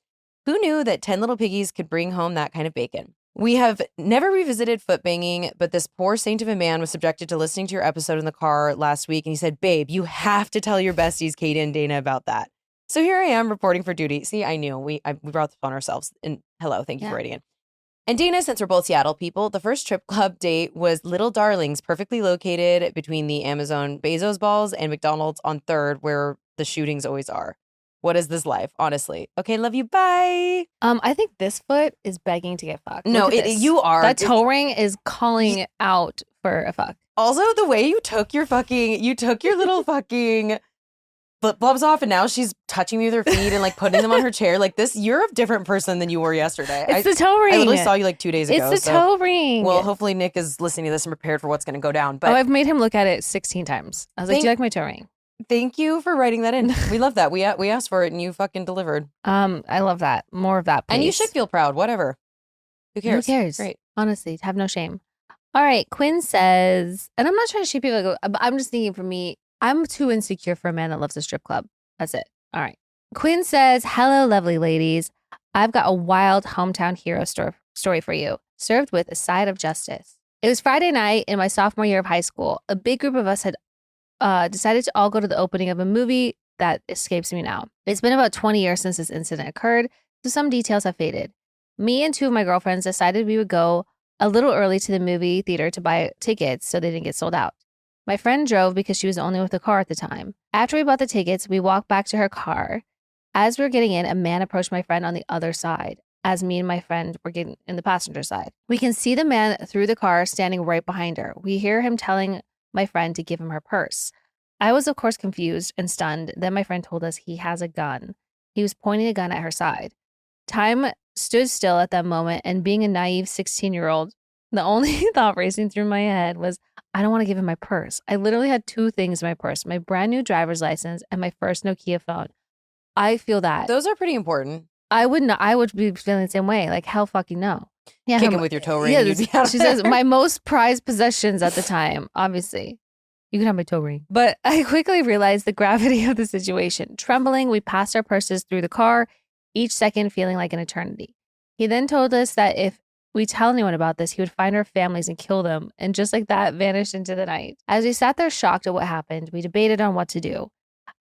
Who knew that 10 little piggies could bring home that kind of bacon? We have never revisited foot banging, but this poor saint of a man was subjected to listening to your episode in the car last week, and he said, babe, you have to tell your besties, Katie and Dana, about that. So here I am reporting for duty. See, I knew. We brought this on ourselves. And hello, thank you for writing in. And Dana, since we're both Seattle people, the first strip club date was Little Darlings, perfectly located between the Amazon Bezos balls and McDonald's on 3rd, where the shootings always are. What is this life, honestly? Okay, love you, bye. I think this foot is begging to get fucked. No, you are. That toe ring is calling out for a fuck. Also, the way you took your little fucking flip-flops off, and now she's touching me with her feet and like putting them on her chair. Like this, you're a different person than you were yesterday. It's the toe ring. I literally saw you like 2 days ago. It's the toe ring. Well, hopefully Nick is listening to this and prepared for what's going to go down. But I've made him look at it 16 times. I was like, do you like my toe ring? Thank you for writing that in. We love that. We asked for it and you fucking delivered. I love that. More of that, please. And you should feel proud. Whatever. Who cares? Who cares? Great. Honestly, have no shame. All right. Quinn says, and I'm not trying to shame people. I'm just thinking for me, I'm too insecure for a man that loves a strip club. That's it. All right. Quinn says, hello, lovely ladies. I've got a wild hometown hero story for you, served with a side of justice. It was Friday night in my sophomore year of high school. A big group of us had decided to all go to the opening of a movie that escapes me now. It's been about 20 years since this incident occurred, so some details have faded. Me and 2 of my girlfriends decided we would go a little early to the movie theater to buy tickets so they didn't get sold out. My friend drove because she was only with the car at the time. After we bought the tickets, we walked back to her car. As we were getting in, a man approached my friend on the other side, as me and my friend were getting in the passenger side. We can see the man through the car standing right behind her. We hear him telling my friend to give him her purse. I was, of course, confused and stunned. Then my friend told us he has a gun. He was pointing a gun at her side. Time stood still at that moment, and being a naive 16-year-old, the only thought racing through my head was, I don't want to give him my purse. I literally had 2 things in my purse, my brand new driver's license and my first Nokia phone. I feel that. Those are pretty important. I would be feeling the same way. Like, hell fucking no. Yeah, Kick him with your toe ring. Yeah, she says, my most prized possessions at the time, obviously. You can have my toe ring. But I quickly realized the gravity of the situation. Trembling, we passed our purses through the car, each second feeling like an eternity. He then told us that if we tell anyone about this, he would find our families and kill them, and just like that, vanished into the night. As we sat there shocked at what happened, we debated on what to do.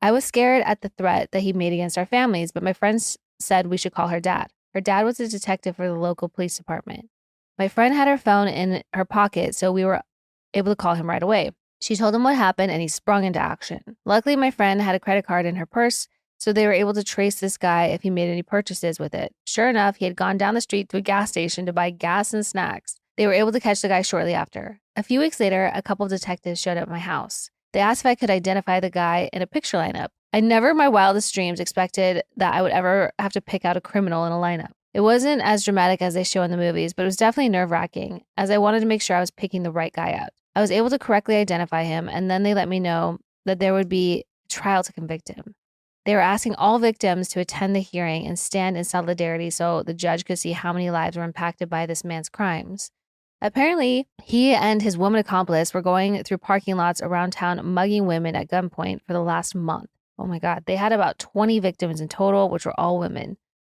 I was scared at the threat that he made against our families, but my friends said we should call her dad. Her dad was a detective for the local police department. My friend had her phone in her pocket, so we were able to call him right away. She told him what happened, and he sprung into action. Luckily, my friend had a credit card in her purse, so they were able to trace this guy if he made any purchases with it. Sure enough, he had gone down the street to a gas station to buy gas and snacks. They were able to catch the guy shortly after. A few weeks later, a couple of detectives showed up at my house. They asked if I could identify the guy in a picture lineup. I never in my wildest dreams expected that I would ever have to pick out a criminal in a lineup. It wasn't as dramatic as they show in the movies, but it was definitely nerve-wracking, as I wanted to make sure I was picking the right guy out. I was able to correctly identify him, and then they let me know that there would be a trial to convict him. They were asking all victims to attend the hearing and stand in solidarity so the judge could see how many lives were impacted by this man's crimes. Apparently, he and his woman accomplice were going through parking lots around town mugging women at gunpoint for the last month. Oh my God. They had about 20 victims in total, which were all women.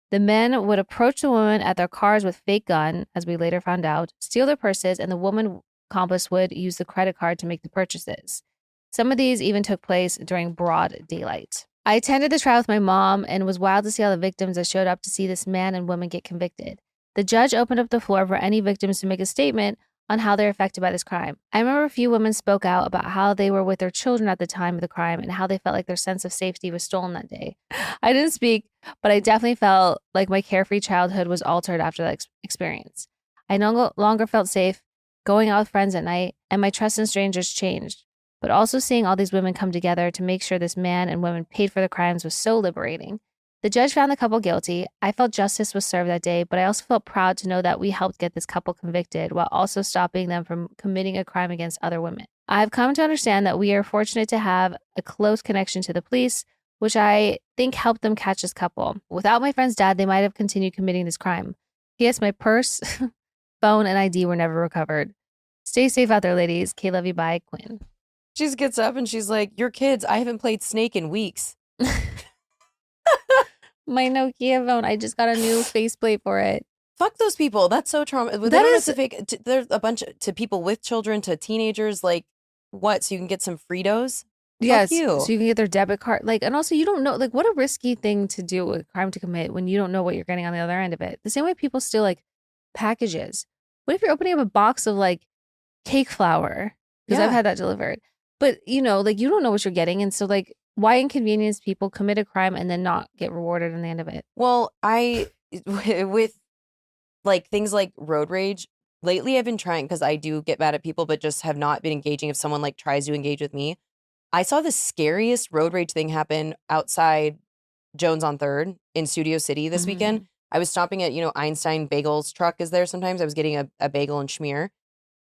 The men would approach the women at their cars with fake gun, as we later found out, steal their purses, and the woman accomplice would use the credit card to make the purchases. Some of these even took place during broad daylight. I attended the trial with my mom and was wild to see all the victims that showed up to see this man and woman get convicted. The judge opened up the floor for any victims to make a statement on how they're affected by this crime. I remember a few women spoke out about how they were with their children at the time of the crime and how they felt like their sense of safety was stolen that day. I didn't speak, but I definitely felt like my carefree childhood was altered after that experience. I no longer felt safe going out with friends at night, and my trust in strangers changed. But also seeing all these women come together to make sure this man and women paid for the crimes was so liberating. The judge found the couple guilty. I felt justice was served that day, but I also felt proud to know that we helped get this couple convicted while also stopping them from committing a crime against other women. I've come to understand that we are fortunate to have a close connection to the police, which I think helped them catch this couple. Without my friend's dad, they might have continued committing this crime. P.S. My purse, phone, and ID were never recovered. Stay safe out there, ladies. K love you, bye, Quinn. She just gets up and she's like, your kids, I haven't played Snake in weeks. My Nokia phone, I just got a new faceplate for it. Fuck those people. That's so traumatizing. There's a bunch to people with children, to teenagers, like what? So you can get some Fritos? Yes. Fuck you. So you can get their debit card. Like, and also you don't know, like, what a risky thing to do, a crime to commit when you don't know what you're getting on the other end of it. The same way people steal like packages. What if you're opening up a box of like cake flour? Because I've had that delivered. But you know, like you don't know what you're getting. And so like, why inconvenience people, commit a crime, and then not get rewarded in the end of it? Well, with like things like road rage, lately I've been trying, because I do get mad at people, but just have not been engaging if someone like tries to engage with me. I saw the scariest road rage thing happen outside Jones on 3rd in Studio City this weekend. I was stopping at, Einstein Bagels truck is there sometimes. I was getting a bagel and schmear.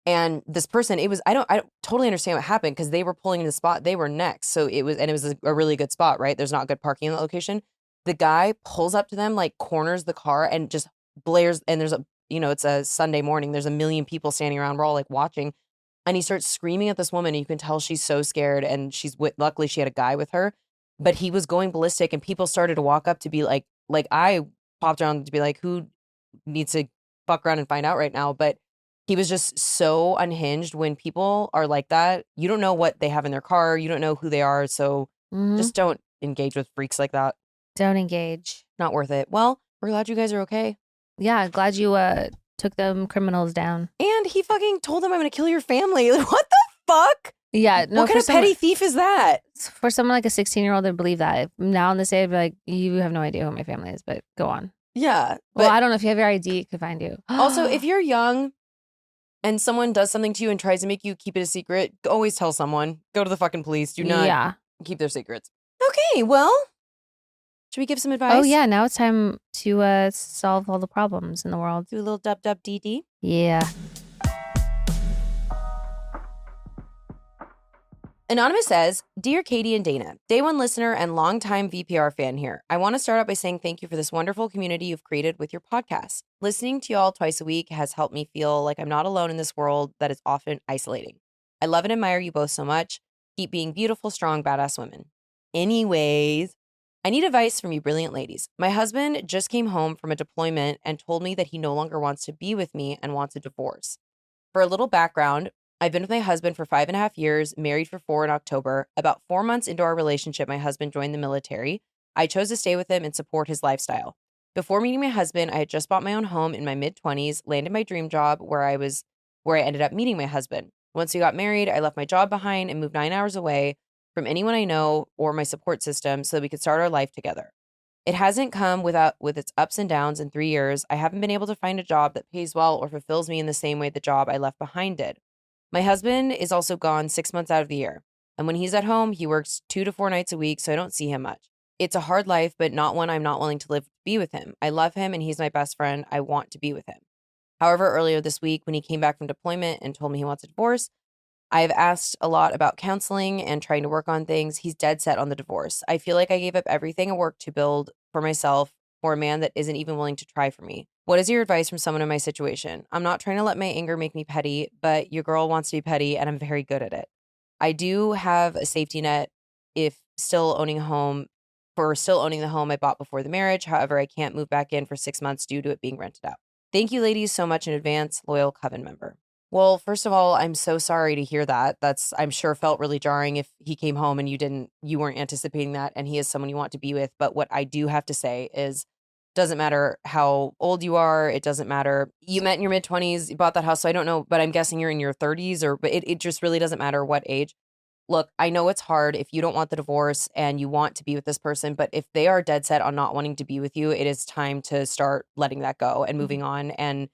And this person, I don't totally understand what happened, because they were pulling in the spot. They were next. So it was a really good spot, right? There's not good parking in that location. The guy pulls up to them, like corners the car and just blares. And there's it's a Sunday morning. There's a million people standing around. We're all like watching. And he starts screaming at this woman. And you can tell she's so scared. And luckily she had a guy with her, but he was going ballistic. And people started to walk up to be like I popped around to be like, who needs to fuck around and find out right now? But he was just so unhinged. When people are like that, you don't know what they have in their car. You don't know who they are. So just don't engage with freaks like that. Don't engage. Not worth it. Well, we're glad you guys are okay. Yeah, glad you took them criminals down. And he fucking told them, I'm going to kill your family. What the fuck? Yeah. No, what kind of petty thief is that? For someone like a 16-year-old to believe that. Now on this day, I'd be like, you have no idea who my family is, but go on. Yeah. Well, I don't know. If you have your ID, it could find you. Also, if you're young and someone does something to you and tries to make you keep it a secret, always tell someone. Go to the fucking police. Do not keep their secrets. Okay, well, should we give some advice? Oh, yeah. Now it's time to solve all the problems in the world. Do a little WWDD? Yeah. Anonymous says, Dear Katie and Dana, day one listener and longtime VPR fan here. I want to start out by saying thank you for this wonderful community you've created with your podcast. Listening to y'all twice a week has helped me feel like I'm not alone in this world that is often isolating. I love and admire you both so much. Keep being beautiful, strong, badass women. Anyways, I need advice from you brilliant ladies. My husband just came home from a deployment and told me that he no longer wants to be with me and wants a divorce. For a little background, I've been with my husband for 5.5 years, married for 4 in October. About 4 months into our relationship, my husband joined the military. I chose to stay with him and support his lifestyle. Before meeting my husband, I had just bought my own home in my mid-20s, landed my dream job where I ended up meeting my husband. Once we got married, I left my job behind and moved 9 hours away from anyone I know or my support system so that we could start our life together. It hasn't come with its ups and downs in 3 years. I haven't been able to find a job that pays well or fulfills me in the same way the job I left behind did. My husband is also gone 6 months out of the year. And when he's at home, he works 2 to 4 nights a week, so I don't see him much. It's a hard life, but not one I'm not willing to live to be with him. I love him and he's my best friend. I want to be with him. However, earlier this week, when he came back from deployment and told me he wants a divorce, I have asked a lot about counseling and trying to work on things. He's dead set on the divorce. I feel like I gave up everything at work to build for myself for a man that isn't even willing to try for me. What is your advice from someone in my situation? I'm not trying to let my anger make me petty, but your girl wants to be petty and I'm very good at it. I do have a safety net if still owning a home for still owning the home I bought before the marriage. However, I can't move back in for 6 months due to it being rented out. Thank you, ladies, so much in advance. Loyal Coven member. Well, first of all, I'm so sorry to hear that. That's, I'm sure, felt really jarring if he came home and you weren't anticipating that and he is someone you want to be with. But what I do have to say is, doesn't matter how old you are. It doesn't matter. You met in your mid-20s, you bought that house. So I don't know, but I'm guessing you're in your 30s but it just really doesn't matter what age. Look, I know it's hard if you don't want the divorce and you want to be with this person, but if they are dead set on not wanting to be with you, it is time to start letting that go and moving on and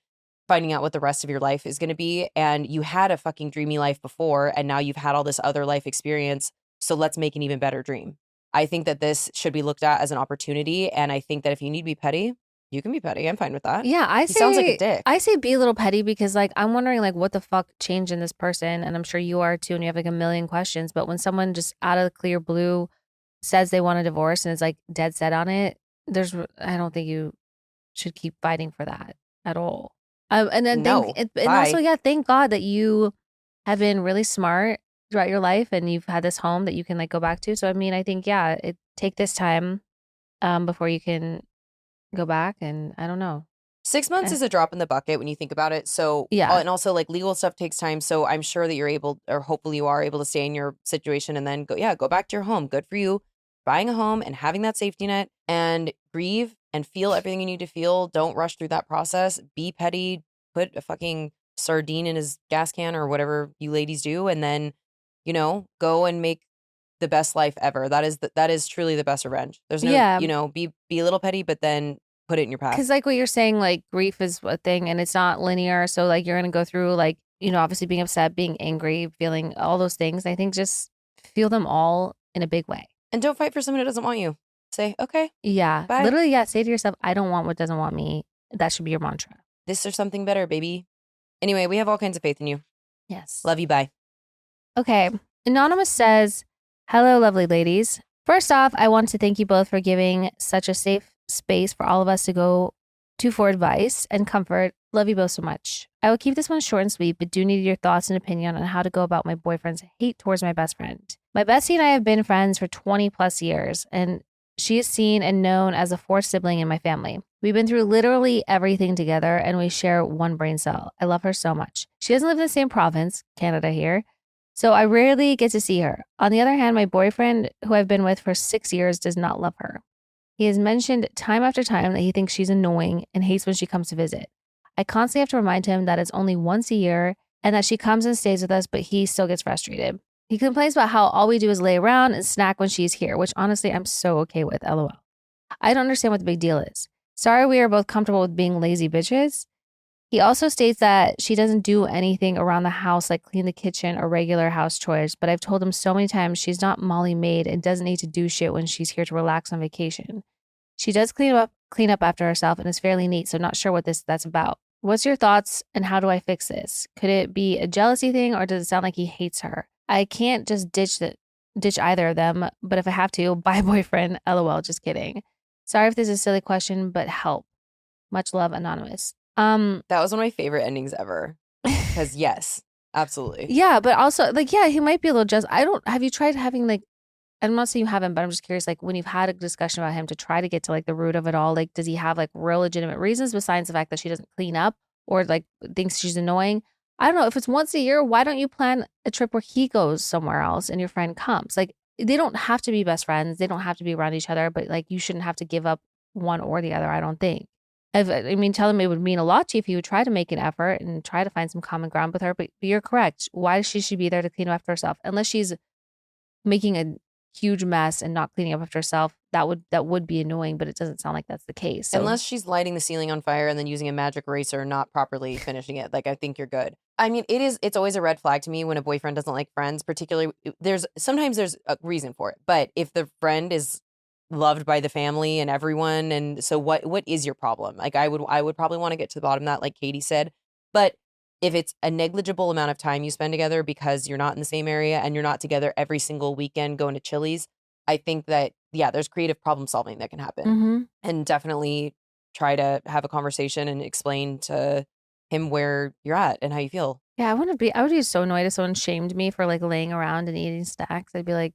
finding out what the rest of your life is going to be. And you had a fucking dreamy life before, and now you've had all this other life experience. So let's make an even better dream. I think that this should be looked at as an opportunity. And I think that if you need to be petty, you can be petty. I'm fine with that. Yeah, He sounds like a dick. I say be a little petty because like I'm wondering like what the fuck changed in this person, and I'm sure you are too, and you have like a million questions. But when someone just out of the clear blue says they want a divorce and is like dead set on it, I don't think you should keep fighting for that at all. And then also thank God that you have been really smart throughout your life and you've had this home that you can like go back to. So I mean, I think take this time before you can go back, and I don't know. 6 months is a drop in the bucket when you think about it. So yeah, and also like legal stuff takes time. So I'm sure that you're able, or hopefully you are able to stay in your situation and then go back to your home. Good for you. Buying a home and having that safety net, and grieve and feel everything you need to feel. Don't rush through that process. Be petty. Put a fucking sardine in his gas can or whatever you ladies do. And then, go and make the best life ever. That is truly the best revenge. There's no, be a little petty, but then put it in your past. Because like what you're saying, like grief is a thing and it's not linear. So like you're going to go through like, obviously being upset, being angry, feeling all those things. I think just feel them all in a big way. And don't fight for someone who doesn't want you. Say, okay. Yeah. Bye. Literally, yeah. Say to yourself, I don't want what doesn't want me. That should be your mantra. This or something better, baby. Anyway, we have all kinds of faith in you. Yes. Love you. Bye. Okay. Anonymous says, hello, lovely ladies. First off, I want to thank you both for giving such a safe space for all of us to go to for advice and comfort. Love you both so much. I will keep this one short and sweet, but do need your thoughts and opinion on how to go about my boyfriend's hate towards my best friend. My bestie and I have been friends for 20 plus years, and she is seen and known as a fourth sibling in my family. We've been through literally everything together, and we share one brain cell. I love her so much. She doesn't live in the same province, Canada here, so I rarely get to see her. On the other hand, my boyfriend, who I've been with for 6 years, does not love her. He has mentioned time after time that he thinks she's annoying and hates when she comes to visit. I constantly have to remind him that it's only once a year and that she comes and stays with us, but he still gets frustrated. He complains about how all we do is lay around and snack when she's here, which honestly I'm so okay with, LOL. I don't understand what the big deal is. Sorry we are both comfortable with being lazy bitches. He also states that she doesn't do anything around the house like clean the kitchen or regular house chores, but I've told him so many times she's not Molly maid and doesn't need to do shit when she's here to relax on vacation. She does clean up after herself and is fairly neat, so not sure what that's about. What's your thoughts and how do I fix this? Could it be a jealousy thing or does it sound like he hates her? I can't just ditch either of them, but if I have to, bye boyfriend, LOL, just kidding. Sorry if this is a silly question, but help. Much love, Anonymous. That was one of my favorite endings ever. Because yes, absolutely. Yeah, but also he might be a little jealous. Have you tried having I'm not saying you haven't, but I'm just curious, when you've had a discussion about him to try to get to the root of it all, does he have real legitimate reasons besides the fact that she doesn't clean up or thinks she's annoying? I don't know. If it's once a year, why don't you plan a trip where he goes somewhere else and your friend comes? They don't have to be best friends. They don't have to be around each other, but you shouldn't have to give up one or the other, I don't think. Tell him it would mean a lot to you if you would try to make an effort and try to find some common ground with her. But you're correct. Why she should be there to clean up after herself? Unless she's making a huge mess and not cleaning up after herself, that would be annoying. But it doesn't sound like that's the case. So. Unless she's lighting the ceiling on fire and then using a magic eraser, not properly finishing it. I think you're good. I mean, it's always a red flag to me when a boyfriend doesn't like friends. Particularly, sometimes there's a reason for it. But if the friend is loved by the family and everyone. And so what is your problem? Like I would probably want to get to the bottom of that, like Katie said. But if it's a negligible amount of time you spend together because you're not in the same area and you're not together every single weekend going to Chili's, I think that, yeah, there's creative problem solving that can happen. Mm-hmm. And definitely try to have a conversation and explain to him where you're at and how you feel. Yeah, I would be so annoyed if someone shamed me for like laying around and eating snacks. I'd be like,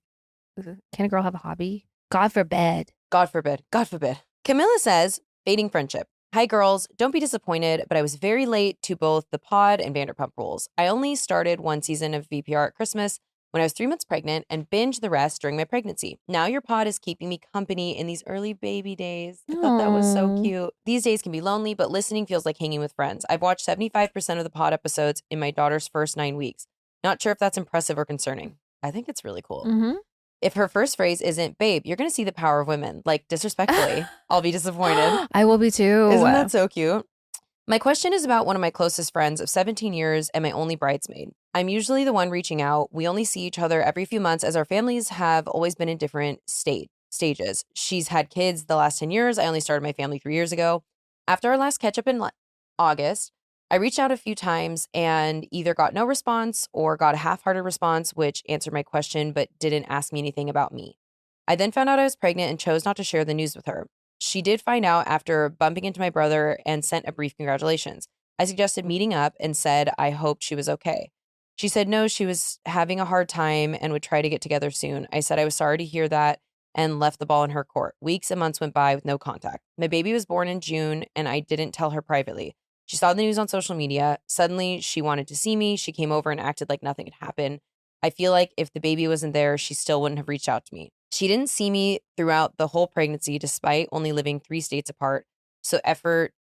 can a girl have a hobby? God forbid. God forbid. God forbid. Camilla says, fading friendship. Hi, girls. Don't be disappointed, but I was very late to both the pod and Vanderpump Rules. I only started one season of VPR at Christmas when I was 3 months pregnant and binged the rest during my pregnancy. Now your pod is keeping me company in these early baby days. I thought that was so Aw. cute. These days can be lonely, but listening feels like hanging with friends. I've watched 75% of the pod episodes in my daughter's first 9 weeks. Not sure if that's impressive or concerning. I think it's really cool. Mm-hmm. If her first phrase isn't, babe, you're going to see the power of women, like disrespectfully, I'll be disappointed. I will be too. Isn't that so cute? My question is about one of my closest friends of 17 years and my only bridesmaid. I'm usually the one reaching out. We only see each other every few months as our families have always been in different stages. She's had kids the last 10 years. I only started my family 3 years ago. After our last catch up in August, I reached out a few times and either got no response or got a half-hearted response, which answered my question but didn't ask me anything about me. I then found out I was pregnant and chose not to share the news with her. She did find out after bumping into my brother and sent a brief congratulations. I suggested meeting up and said I hoped she was okay. She said no, she was having a hard time and would try to get together soon. I said I was sorry to hear that and left the ball in her court. Weeks and months went by with no contact. My baby was born in June and I didn't tell her privately. She saw the news on social media. Suddenly, she wanted to see me. She came over and acted like nothing had happened. I feel like if the baby wasn't there, she still wouldn't have reached out to me. She didn't see me throughout the whole pregnancy, despite only living 3 states apart. So effort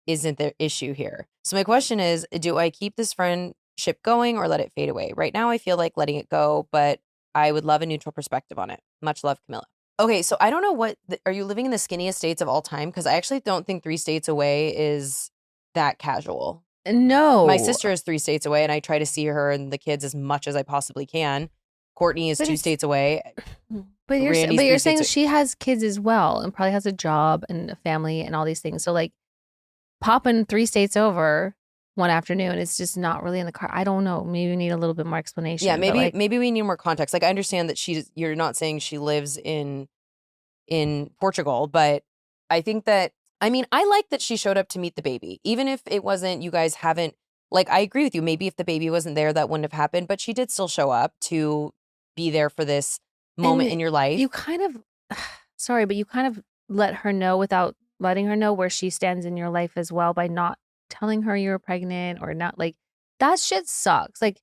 isn't the issue here. So my question is, do I keep this friendship going or let it fade away? Right now, I feel like letting it go, but I would love a neutral perspective on it. Much love, Camilla. Okay, so I don't know are you living in the skinniest states of all time? Because I actually don't think 3 states away is that casual. No. My sister is 3 states away and I try to see her and the kids as much as I possibly can. Courtney is 2 states away. But you're Randy's 3 saying states she has kids as well and probably has a job and a family and all these things. So like popping 3 states over one afternoon is just not really in the car. I don't know. Maybe we need a little bit more explanation. Yeah, but like, maybe we need more context. Like I understand that you're not saying she lives in Portugal, but I think that I like that she showed up to meet the baby. Even if it wasn't, you guys haven't, like, I agree with you. Maybe if the baby wasn't there, that wouldn't have happened, but she did still show up to be there for this moment in your life. You kind of, sorry, but you kind of let her know without letting her know where she stands in your life as well by not telling her you're pregnant or not. Like, that shit sucks. Like,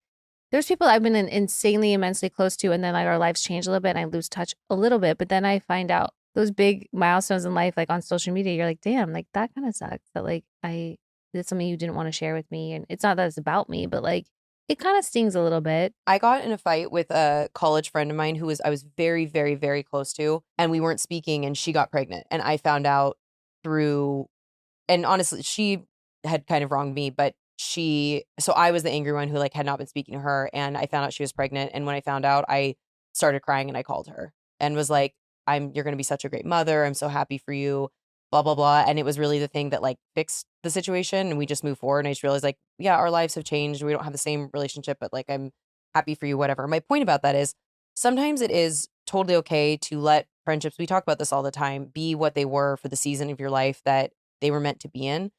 there's people I've been insanely, immensely close to, and then like our lives change a little bit and I lose touch a little bit, but then I find out those big milestones in life, like on social media, you're like, damn, like that kind of sucks that like I did something you didn't want to share with me. And it's not that it's about me, but like it kind of stings a little bit. I got in a fight with a college friend of mine who I was very, very, very close to, and we weren't speaking and she got pregnant. And I found out and honestly, she had kind of wronged me, but so I was the angry one who like had not been speaking to her and I found out she was pregnant. And when I found out, I started crying and I called her and was like, you're going to be such a great mother. I'm so happy for you, blah, blah, blah. And it was really the thing that like fixed the situation and we just moved forward. And I just realized like, yeah, our lives have changed. We don't have the same relationship, but like, I'm happy for you, whatever. My point about that is sometimes it is totally okay to let friendships, we talk about this all the time, be what they were for the season of your life that they were meant to be in.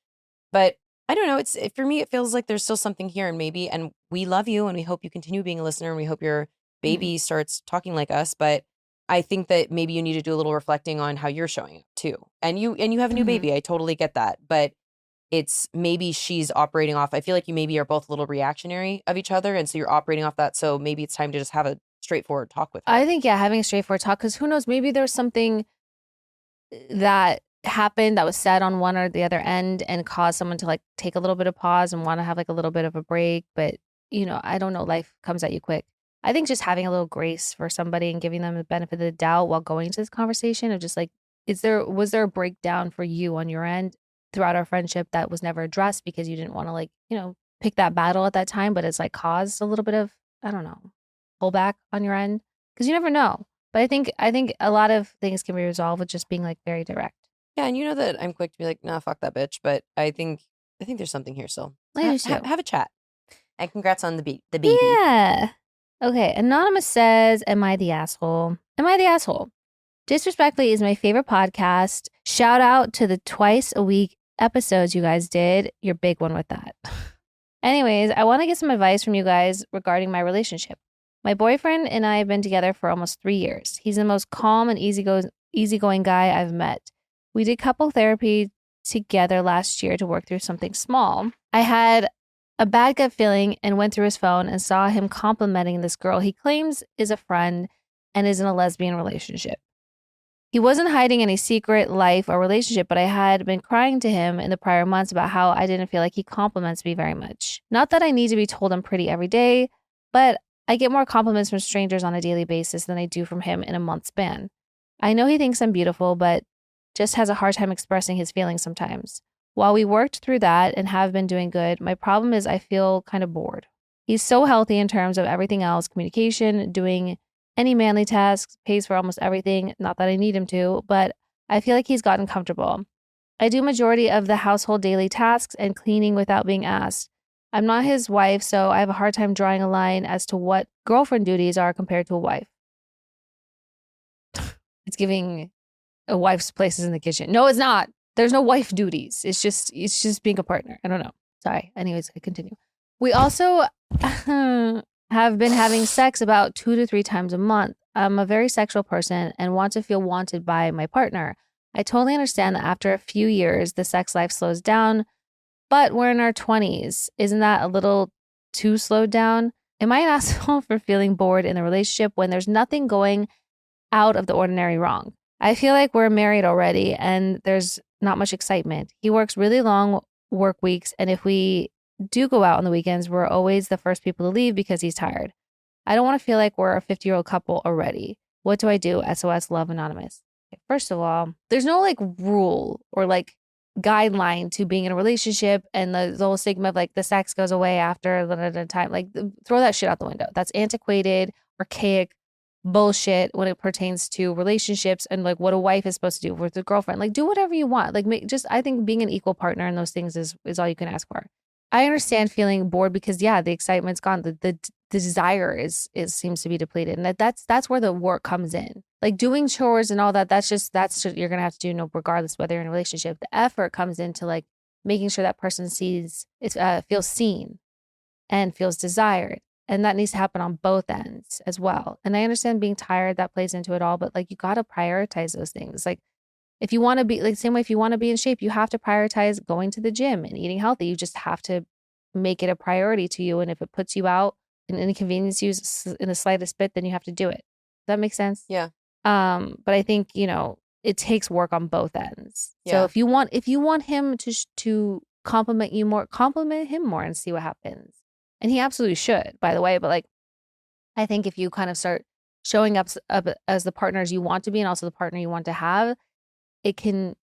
But I don't know. For me, it feels like there's still something here and we love you and we hope you continue being a listener and we hope your baby starts talking like us. But I think that maybe you need to do a little reflecting on how you're showing up too. And you have a new baby. I totally get that. But it's maybe she's operating off. I feel like you maybe are both a little reactionary of each other. And so you're operating off that. So maybe it's time to just have a straightforward talk with her. I think, yeah, having a straightforward talk, because who knows, maybe there's something that happened that was said on one or the other end and caused someone to like take a little bit of pause and want to have like a little bit of a break. But, I don't know, life comes at you quick. I think just having a little grace for somebody and giving them the benefit of the doubt while going to this conversation of just like, was there a breakdown for you on your end throughout our friendship that was never addressed because you didn't want to like, pick that battle at that time, but it's like caused a little bit of, I don't know, pullback on your end? Because you never know. But I think a lot of things can be resolved with just being like very direct. Yeah, and you know that I'm quick to be like, nah, fuck that bitch. But I think there's something here still. I do too. Have a chat. And congrats on the baby. Yeah. Okay. Anonymous says, "Am I the asshole? Am I the asshole? Disrespectfully is my favorite podcast. Shout out to the twice a week episodes you guys did. You're big one with that." Anyways, I want to get some advice from you guys regarding my relationship. My boyfriend and I have been together for almost 3 years. He's the most calm and easygoing guy I've met. We did couple therapy together last year to work through something small. I had a bad gut feeling and went through his phone and saw him complimenting this girl he claims is a friend and is in a lesbian relationship. He wasn't hiding any secret life or relationship, but I had been crying to him in the prior months about how I didn't feel like he compliments me very much. Not that I need to be told I'm pretty every day, but I get more compliments from strangers on a daily basis than I do from him in a month span. I know he thinks I'm beautiful, but just has a hard time expressing his feelings sometimes. While we worked through that and have been doing good, my problem is I feel kind of bored. He's so healthy in terms of everything else, communication, doing any manly tasks, pays for almost everything. Not that I need him to, but I feel like he's gotten comfortable. I do majority of the household daily tasks and cleaning without being asked. I'm not his wife, so I have a hard time drawing a line as to what girlfriend duties are compared to a wife. It's giving a wife's places in the kitchen. No, it's not. There's no wife duties. It's just being a partner. I don't know. Sorry. Anyways, I continue. We also have been having sex about 2 to 3 times a month. I'm a very sexual person and want to feel wanted by my partner. I totally understand that after a few years, the sex life slows down, but we're in our 20s. Isn't that a little too slowed down? Am I an asshole for feeling bored in the relationship when there's nothing going out of the ordinary wrong? I feel like we're married already and there's not much excitement. He works really long work weeks, and if we do go out on the weekends, we're always the first people to leave because he's tired. I don't want to feel like we're a 50-year-old couple already. What do I do? SOS, love, Anonymous. Okay, first of all, there's no like rule or like guideline to being in a relationship, and the whole stigma of like the sex goes away after a time. Like throw that shit out the window. That's antiquated, archaic bullshit when it pertains to relationships and like what a wife is supposed to do with a girlfriend. Like do whatever you want. Like I think being an equal partner in those things is all you can ask for. I understand feeling bored because yeah, the excitement's gone. The desire is seems to be depleted, and that's where the work comes in. Like doing chores and all that. That's just you're gonna have to do no regardless whether you're in a relationship. The effort comes into like making sure that person feels seen and feels desired, and that needs to happen on both ends as well. And I understand being tired, that plays into it all, but like you gotta prioritize those things. Like if you want to be like same way, if you want to be in shape, you have to prioritize going to the gym and eating healthy. You just have to make it a priority to you. And if it puts you out and inconvenience you in the slightest bit, then you have to do it. Does that make sense? Yeah. But I think, it takes work on both ends. Yeah. So if you want him to compliment you more, compliment him more and see what happens. And he absolutely should, by the way. But like, I think if you kind of start showing up as the partners you want to be and also the partner you want to have, it can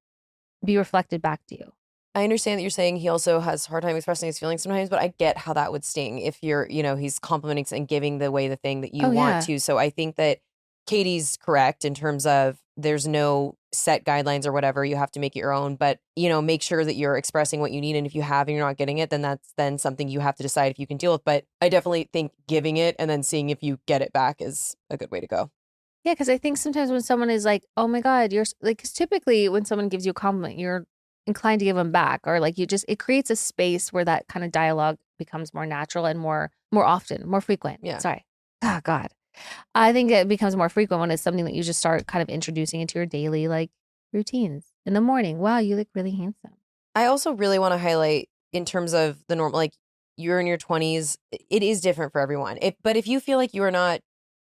be reflected back to you. I understand that you're saying he also has a hard time expressing his feelings sometimes, but I get how that would sting if you're, he's complimenting and giving the thing that you want to. So I think that Katie's correct in terms of there's no set guidelines or whatever. You have to make it your own, but, make sure that you're expressing what you need. And if you have and you're not getting it, then that's then something you have to decide if you can deal with. But I definitely think giving it and then seeing if you get it back is a good way to go. Yeah, because I think sometimes when someone is like, oh my God, you're like, because typically when someone gives you a compliment, you're inclined to give them back, or like it creates a space where that kind of dialogue becomes more natural and more often, more frequent. Yeah. Sorry. Oh God. I think it becomes more frequent when it's something that you just start kind of introducing into your daily like routines in the morning. Wow, you look really handsome. I also really want to highlight in terms of the normal, like you're in your 20s, it is different for everyone. But if you feel like you are not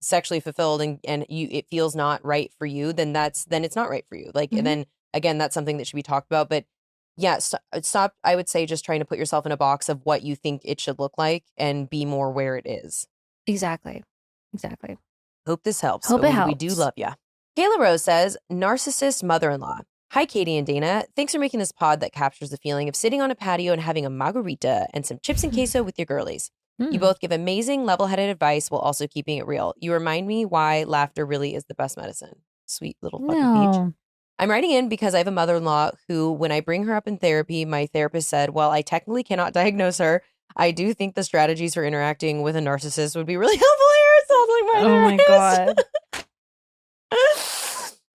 sexually fulfilled and it feels not right for you, then it's not right for you. Like, and then again, that's something that should be talked about. But yeah, stop. I would say just trying to put yourself in a box of what you think it should look like and be more where it is. Exactly. Hope this helps. Hope it helps. We do love ya. Kayla Rose says, narcissist mother-in-law. Hi, Katie and Dana. Thanks for making this pod that captures the feeling of sitting on a patio and having a margarita and some chips and queso with your girlies. You both give amazing, level-headed advice while also keeping it real. You remind me why laughter really is the best medicine. Sweet little fucking peach. No. I'm writing in because I have a mother-in-law who, when I bring her up in therapy, my therapist said, well, I technically cannot diagnose her. I do think the strategies for interacting with a narcissist would be really helpful here. It sounds like my therapist. God.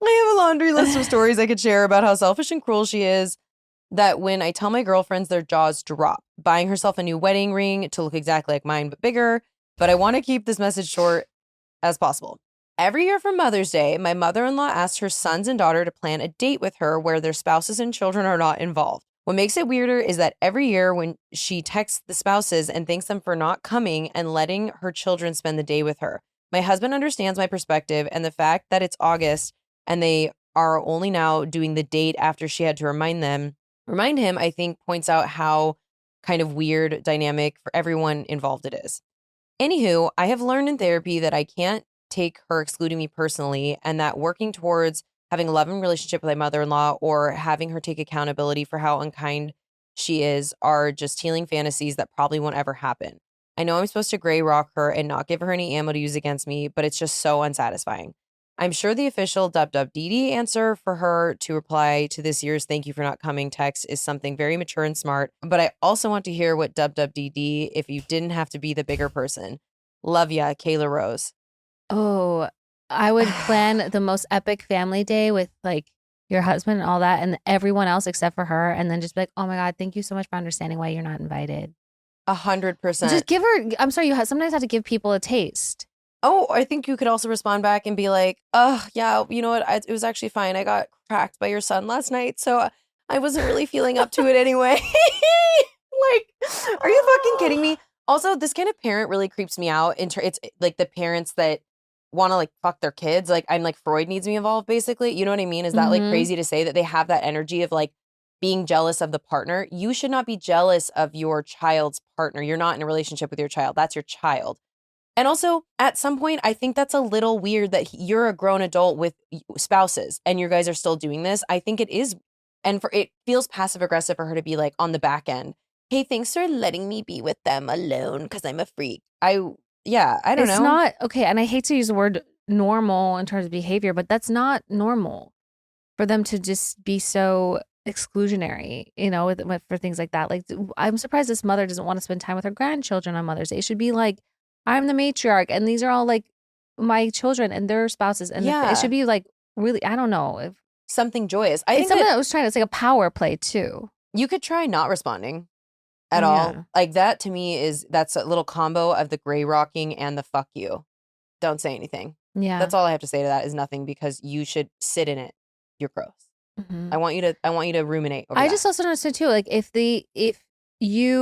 I have a laundry list of stories I could share about how selfish and cruel she is, that when I tell my girlfriends, their jaws drop. Buying herself a new wedding ring to look exactly like mine, but bigger. But I want to keep this message short as possible. Every year for Mother's Day, my mother-in-law asks her sons and daughter to plan a date with her where their spouses and children are not involved. What makes it weirder is that every year when she texts the spouses and thanks them for not coming and letting her children spend the day with her. My husband understands my perspective and the fact that it's August and they are only now doing the date after she had to remind him, I think, points out how kind of weird dynamic for everyone involved it is. Anywho, I have learned in therapy that I can't take her excluding me personally, and that working towards having a loving relationship with my mother-in-law or having her take accountability for how unkind she is are just healing fantasies that probably won't ever happen. I know I'm supposed to gray rock her and not give her any ammo to use against me, but it's just so unsatisfying. I'm sure the official WWDD answer for her to reply to this year's thank you for not coming text is something very mature and smart, but I also want to hear what WWDD if you didn't have to be the bigger person. Love ya, Kayla Rose. Oh, I would plan the most epic family day with like your husband and all that and everyone else except for her. And then just be like, oh my God, thank you so much for understanding why you're not invited. 100%. Just give her, I'm sorry, you sometimes have to give people a taste. Oh, I think you could also respond back and be like, oh, yeah, you know what? It was actually fine. I got cracked by your son last night, so I wasn't really feeling up to it anyway. Like, are you fucking kidding me? Also, this kind of parent really creeps me out. It's like the parents that want to like fuck their kids. Like, I'm like, Freud needs me involved, basically. You know what I mean? Is that like crazy to say that they have that energy of like being jealous of the partner? You should not be jealous of your child's partner. You're not in a relationship with your child. That's your child. And also, at some point, I think that's a little weird that you're a grown adult with spouses and you guys are still doing this. I think it is. And it feels passive aggressive for her to be like on the back end, hey, thanks for letting me be with them alone because I'm a freak. I don't know. It's not, okay, and I hate to use the word normal in terms of behavior, but that's not normal for them to just be so exclusionary, you know, for things like that. Like, I'm surprised this mother doesn't want to spend time with her grandchildren on Mother's Day. It should be like, I'm the matriarch, and these are all like my children and their spouses. And it should be like really, I don't know. If something joyous. I think something that was trying to, it's like a power play too. You could try not responding at all. Like that to me that's a little combo of the gray rocking and the fuck you. Don't say anything. Yeah. That's all I have to say to that is nothing because you should sit in it. You're gross. I want you to ruminate over that. Just also don't understand too, like if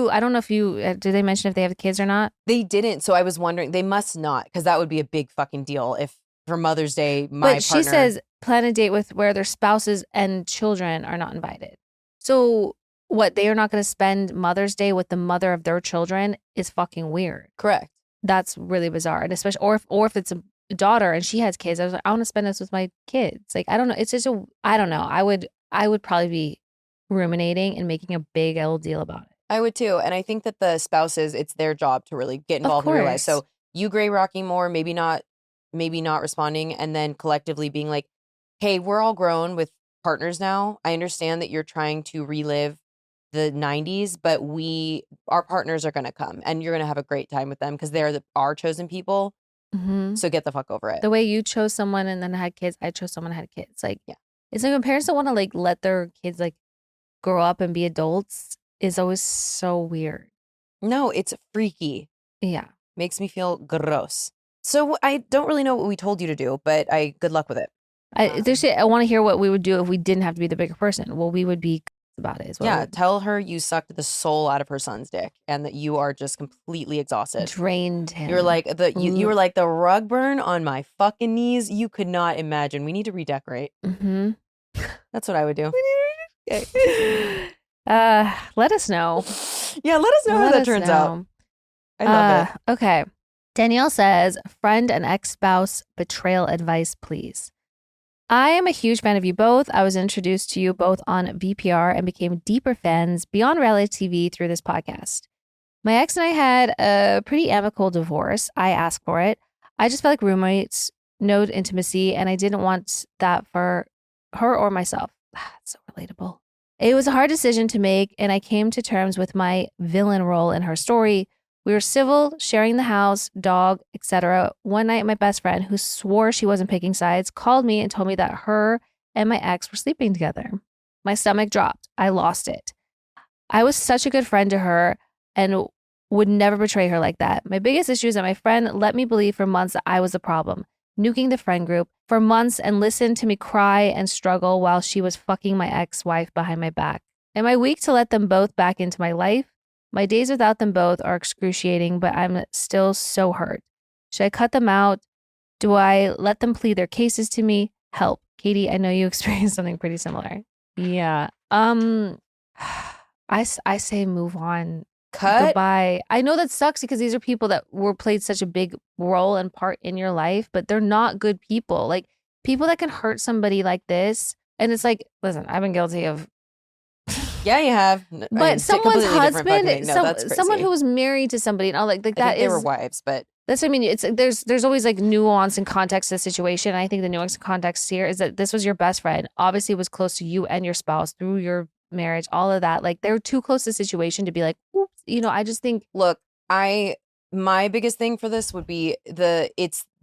I don't know if did they mention if they have kids or not? They didn't. So I was wondering, they must not, because that would be a big fucking deal if for Mother's Day, But she says plan a date with where their spouses and children are not invited. So what, they are not going to spend Mother's Day with the mother of their children is fucking weird. Correct. That's really bizarre. And especially, or if it's a daughter and she has kids, I was like, I want to spend this with my kids. Like, I don't know. It's just I don't know. I would probably be ruminating and making a big old deal about it. I would too. And I think that the spouses, it's their job to really get involved in your life. So you gray rocking more, maybe not responding, and then collectively being like, hey, we're all grown with partners now. I understand that you're trying to relive the 90s, but our partners are going to come and you're going to have a great time with them because they're our chosen people. Mm-hmm. So get the fuck over it. The way you chose someone and then had kids, I chose someone and had kids. Like, it's like when parents don't want to like let their kids like grow up and be adults is always so weird. No, it's freaky. Yeah. Makes me feel gross. So I don't really know what we told you to do, but good luck with it. I want to hear what we would do if we didn't have to be the bigger person. Well, we would be about it as well. Yeah, tell her you sucked the soul out of her son's dick and that you are just completely exhausted. Drained him. You're like you were like the rug burn on my fucking knees. You could not imagine. We need to redecorate. Mm-hmm. That's what I would do. Let us know. Yeah, let us know how that turns out. I love it. Okay. Danielle says, friend and ex-spouse betrayal advice, please. I am a huge fan of you both. I was introduced to you both on VPR and became deeper fans beyond reality TV through this podcast. My ex and I had a pretty amicable divorce. I asked for it. I just felt like roommates, no intimacy, and I didn't want that for her or myself. That's so relatable. It was a hard decision to make, and I came to terms with my villain role in her story. We were civil, sharing the house, dog, etc. One night, my best friend, who swore she wasn't picking sides, called me and told me that her and my ex were sleeping together. My stomach dropped. I lost it. I was such a good friend to her and would never betray her like that. My biggest issue is that my friend let me believe for months that I was the problem, nuking the friend group for months and listened to me cry and struggle while she was fucking my ex-wife behind my back. Am I weak to let them both back into my life? My days without them both are excruciating, but I'm still so hurt. Should I cut them out? Do I let them plead their cases to me? Help. Katie, I know you experienced something pretty similar. Yeah. I say move on. Cut. Goodbye. I know that sucks because these are people that were played such a big role and part in your life, but they're not good people. Like people that can hurt somebody like this. And it's like, listen, I've been guilty of. Yeah, you have. But someone's husband, that's someone who was married to somebody and all like I that think they were wives, but that's what I mean. It's there's always like nuance and context to the situation. And I think the nuance and context here is that this was your best friend. Obviously, it was close to you and your spouse through your marriage, all of that. Like they're too close to the situation to be like, oops. I just think. Look, my biggest thing for this would be the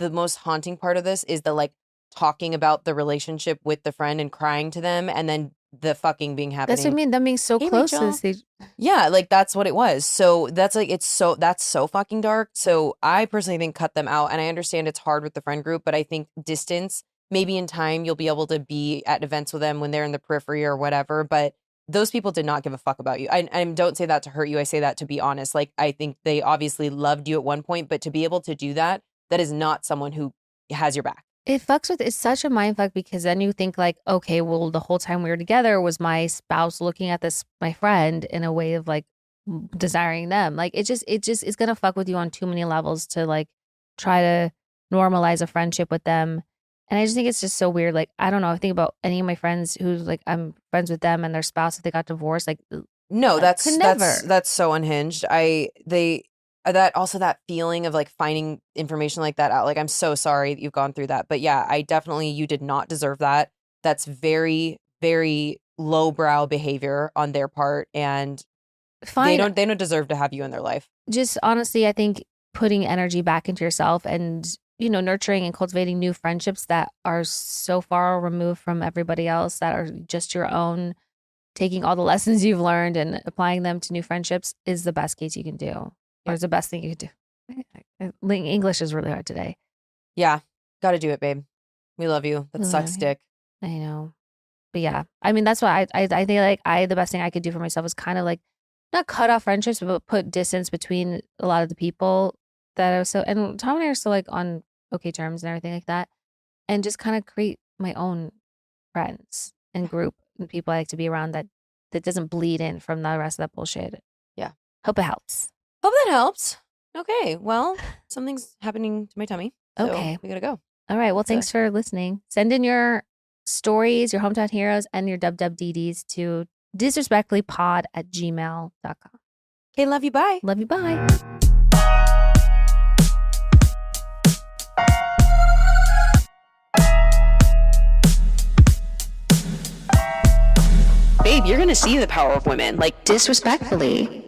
most haunting part of this is the like talking about the relationship with the friend and crying to them and then the fucking being happening. That's what I mean. Them being so close to this stage. Yeah, like that's what it was. So that's like that's so fucking dark. So I personally think cut them out. And I understand it's hard with the friend group, but I think distance, maybe in time you'll be able to be at events with them when they're in the periphery or whatever. But those people did not give a fuck about you. I don't say that to hurt you. I say that to be honest. Like I think they obviously loved you at one point, but to be able to do that, that is not someone who has your back. It's such a mind fuck because then you think like, okay, well, the whole time we were together was my spouse looking at my friend in a way of like desiring them. Like it just is going to fuck with you on too many levels to like try to normalize a friendship with them. And I just think it's just so weird. Like, I don't know. I think about any of my friends who's like, I'm friends with them and their spouse, if they got divorced, like, no, that's so unhinged. That feeling of like finding information like that out. Like, I'm so sorry that you've gone through that. But yeah, you did not deserve that. That's very, very lowbrow behavior on their part. And fine. They don't deserve to have you in their life. Just honestly, I think putting energy back into yourself and, nurturing and cultivating new friendships that are so far removed from everybody else, that are just your own, taking all the lessons you've learned and applying them to new friendships is the best case you can do. Or is the best thing you could do. English is really hard today. Yeah. Got to do it, babe. We love you. That sucks dick. I know. But yeah, I mean, that's why I think like the best thing I could do for myself is kind of like not cut off friendships, but put distance between a lot of the people that are so, and Tom and I are still like on okay terms and everything like that. And just kind of create my own friends and group and people I like to be around that doesn't bleed in from the rest of that bullshit. Yeah. Hope it helps. Hope that helps. Okay. Well, something's happening to my tummy. So okay. We got to go. All right. Well, thanks for listening. Send in your stories, your hometown heroes, and your WWDDs to disrespectfullypod@gmail.com. Okay. Love you. Bye. Love you. Bye. Babe, you're going to see the power of women. Like, disrespectfully.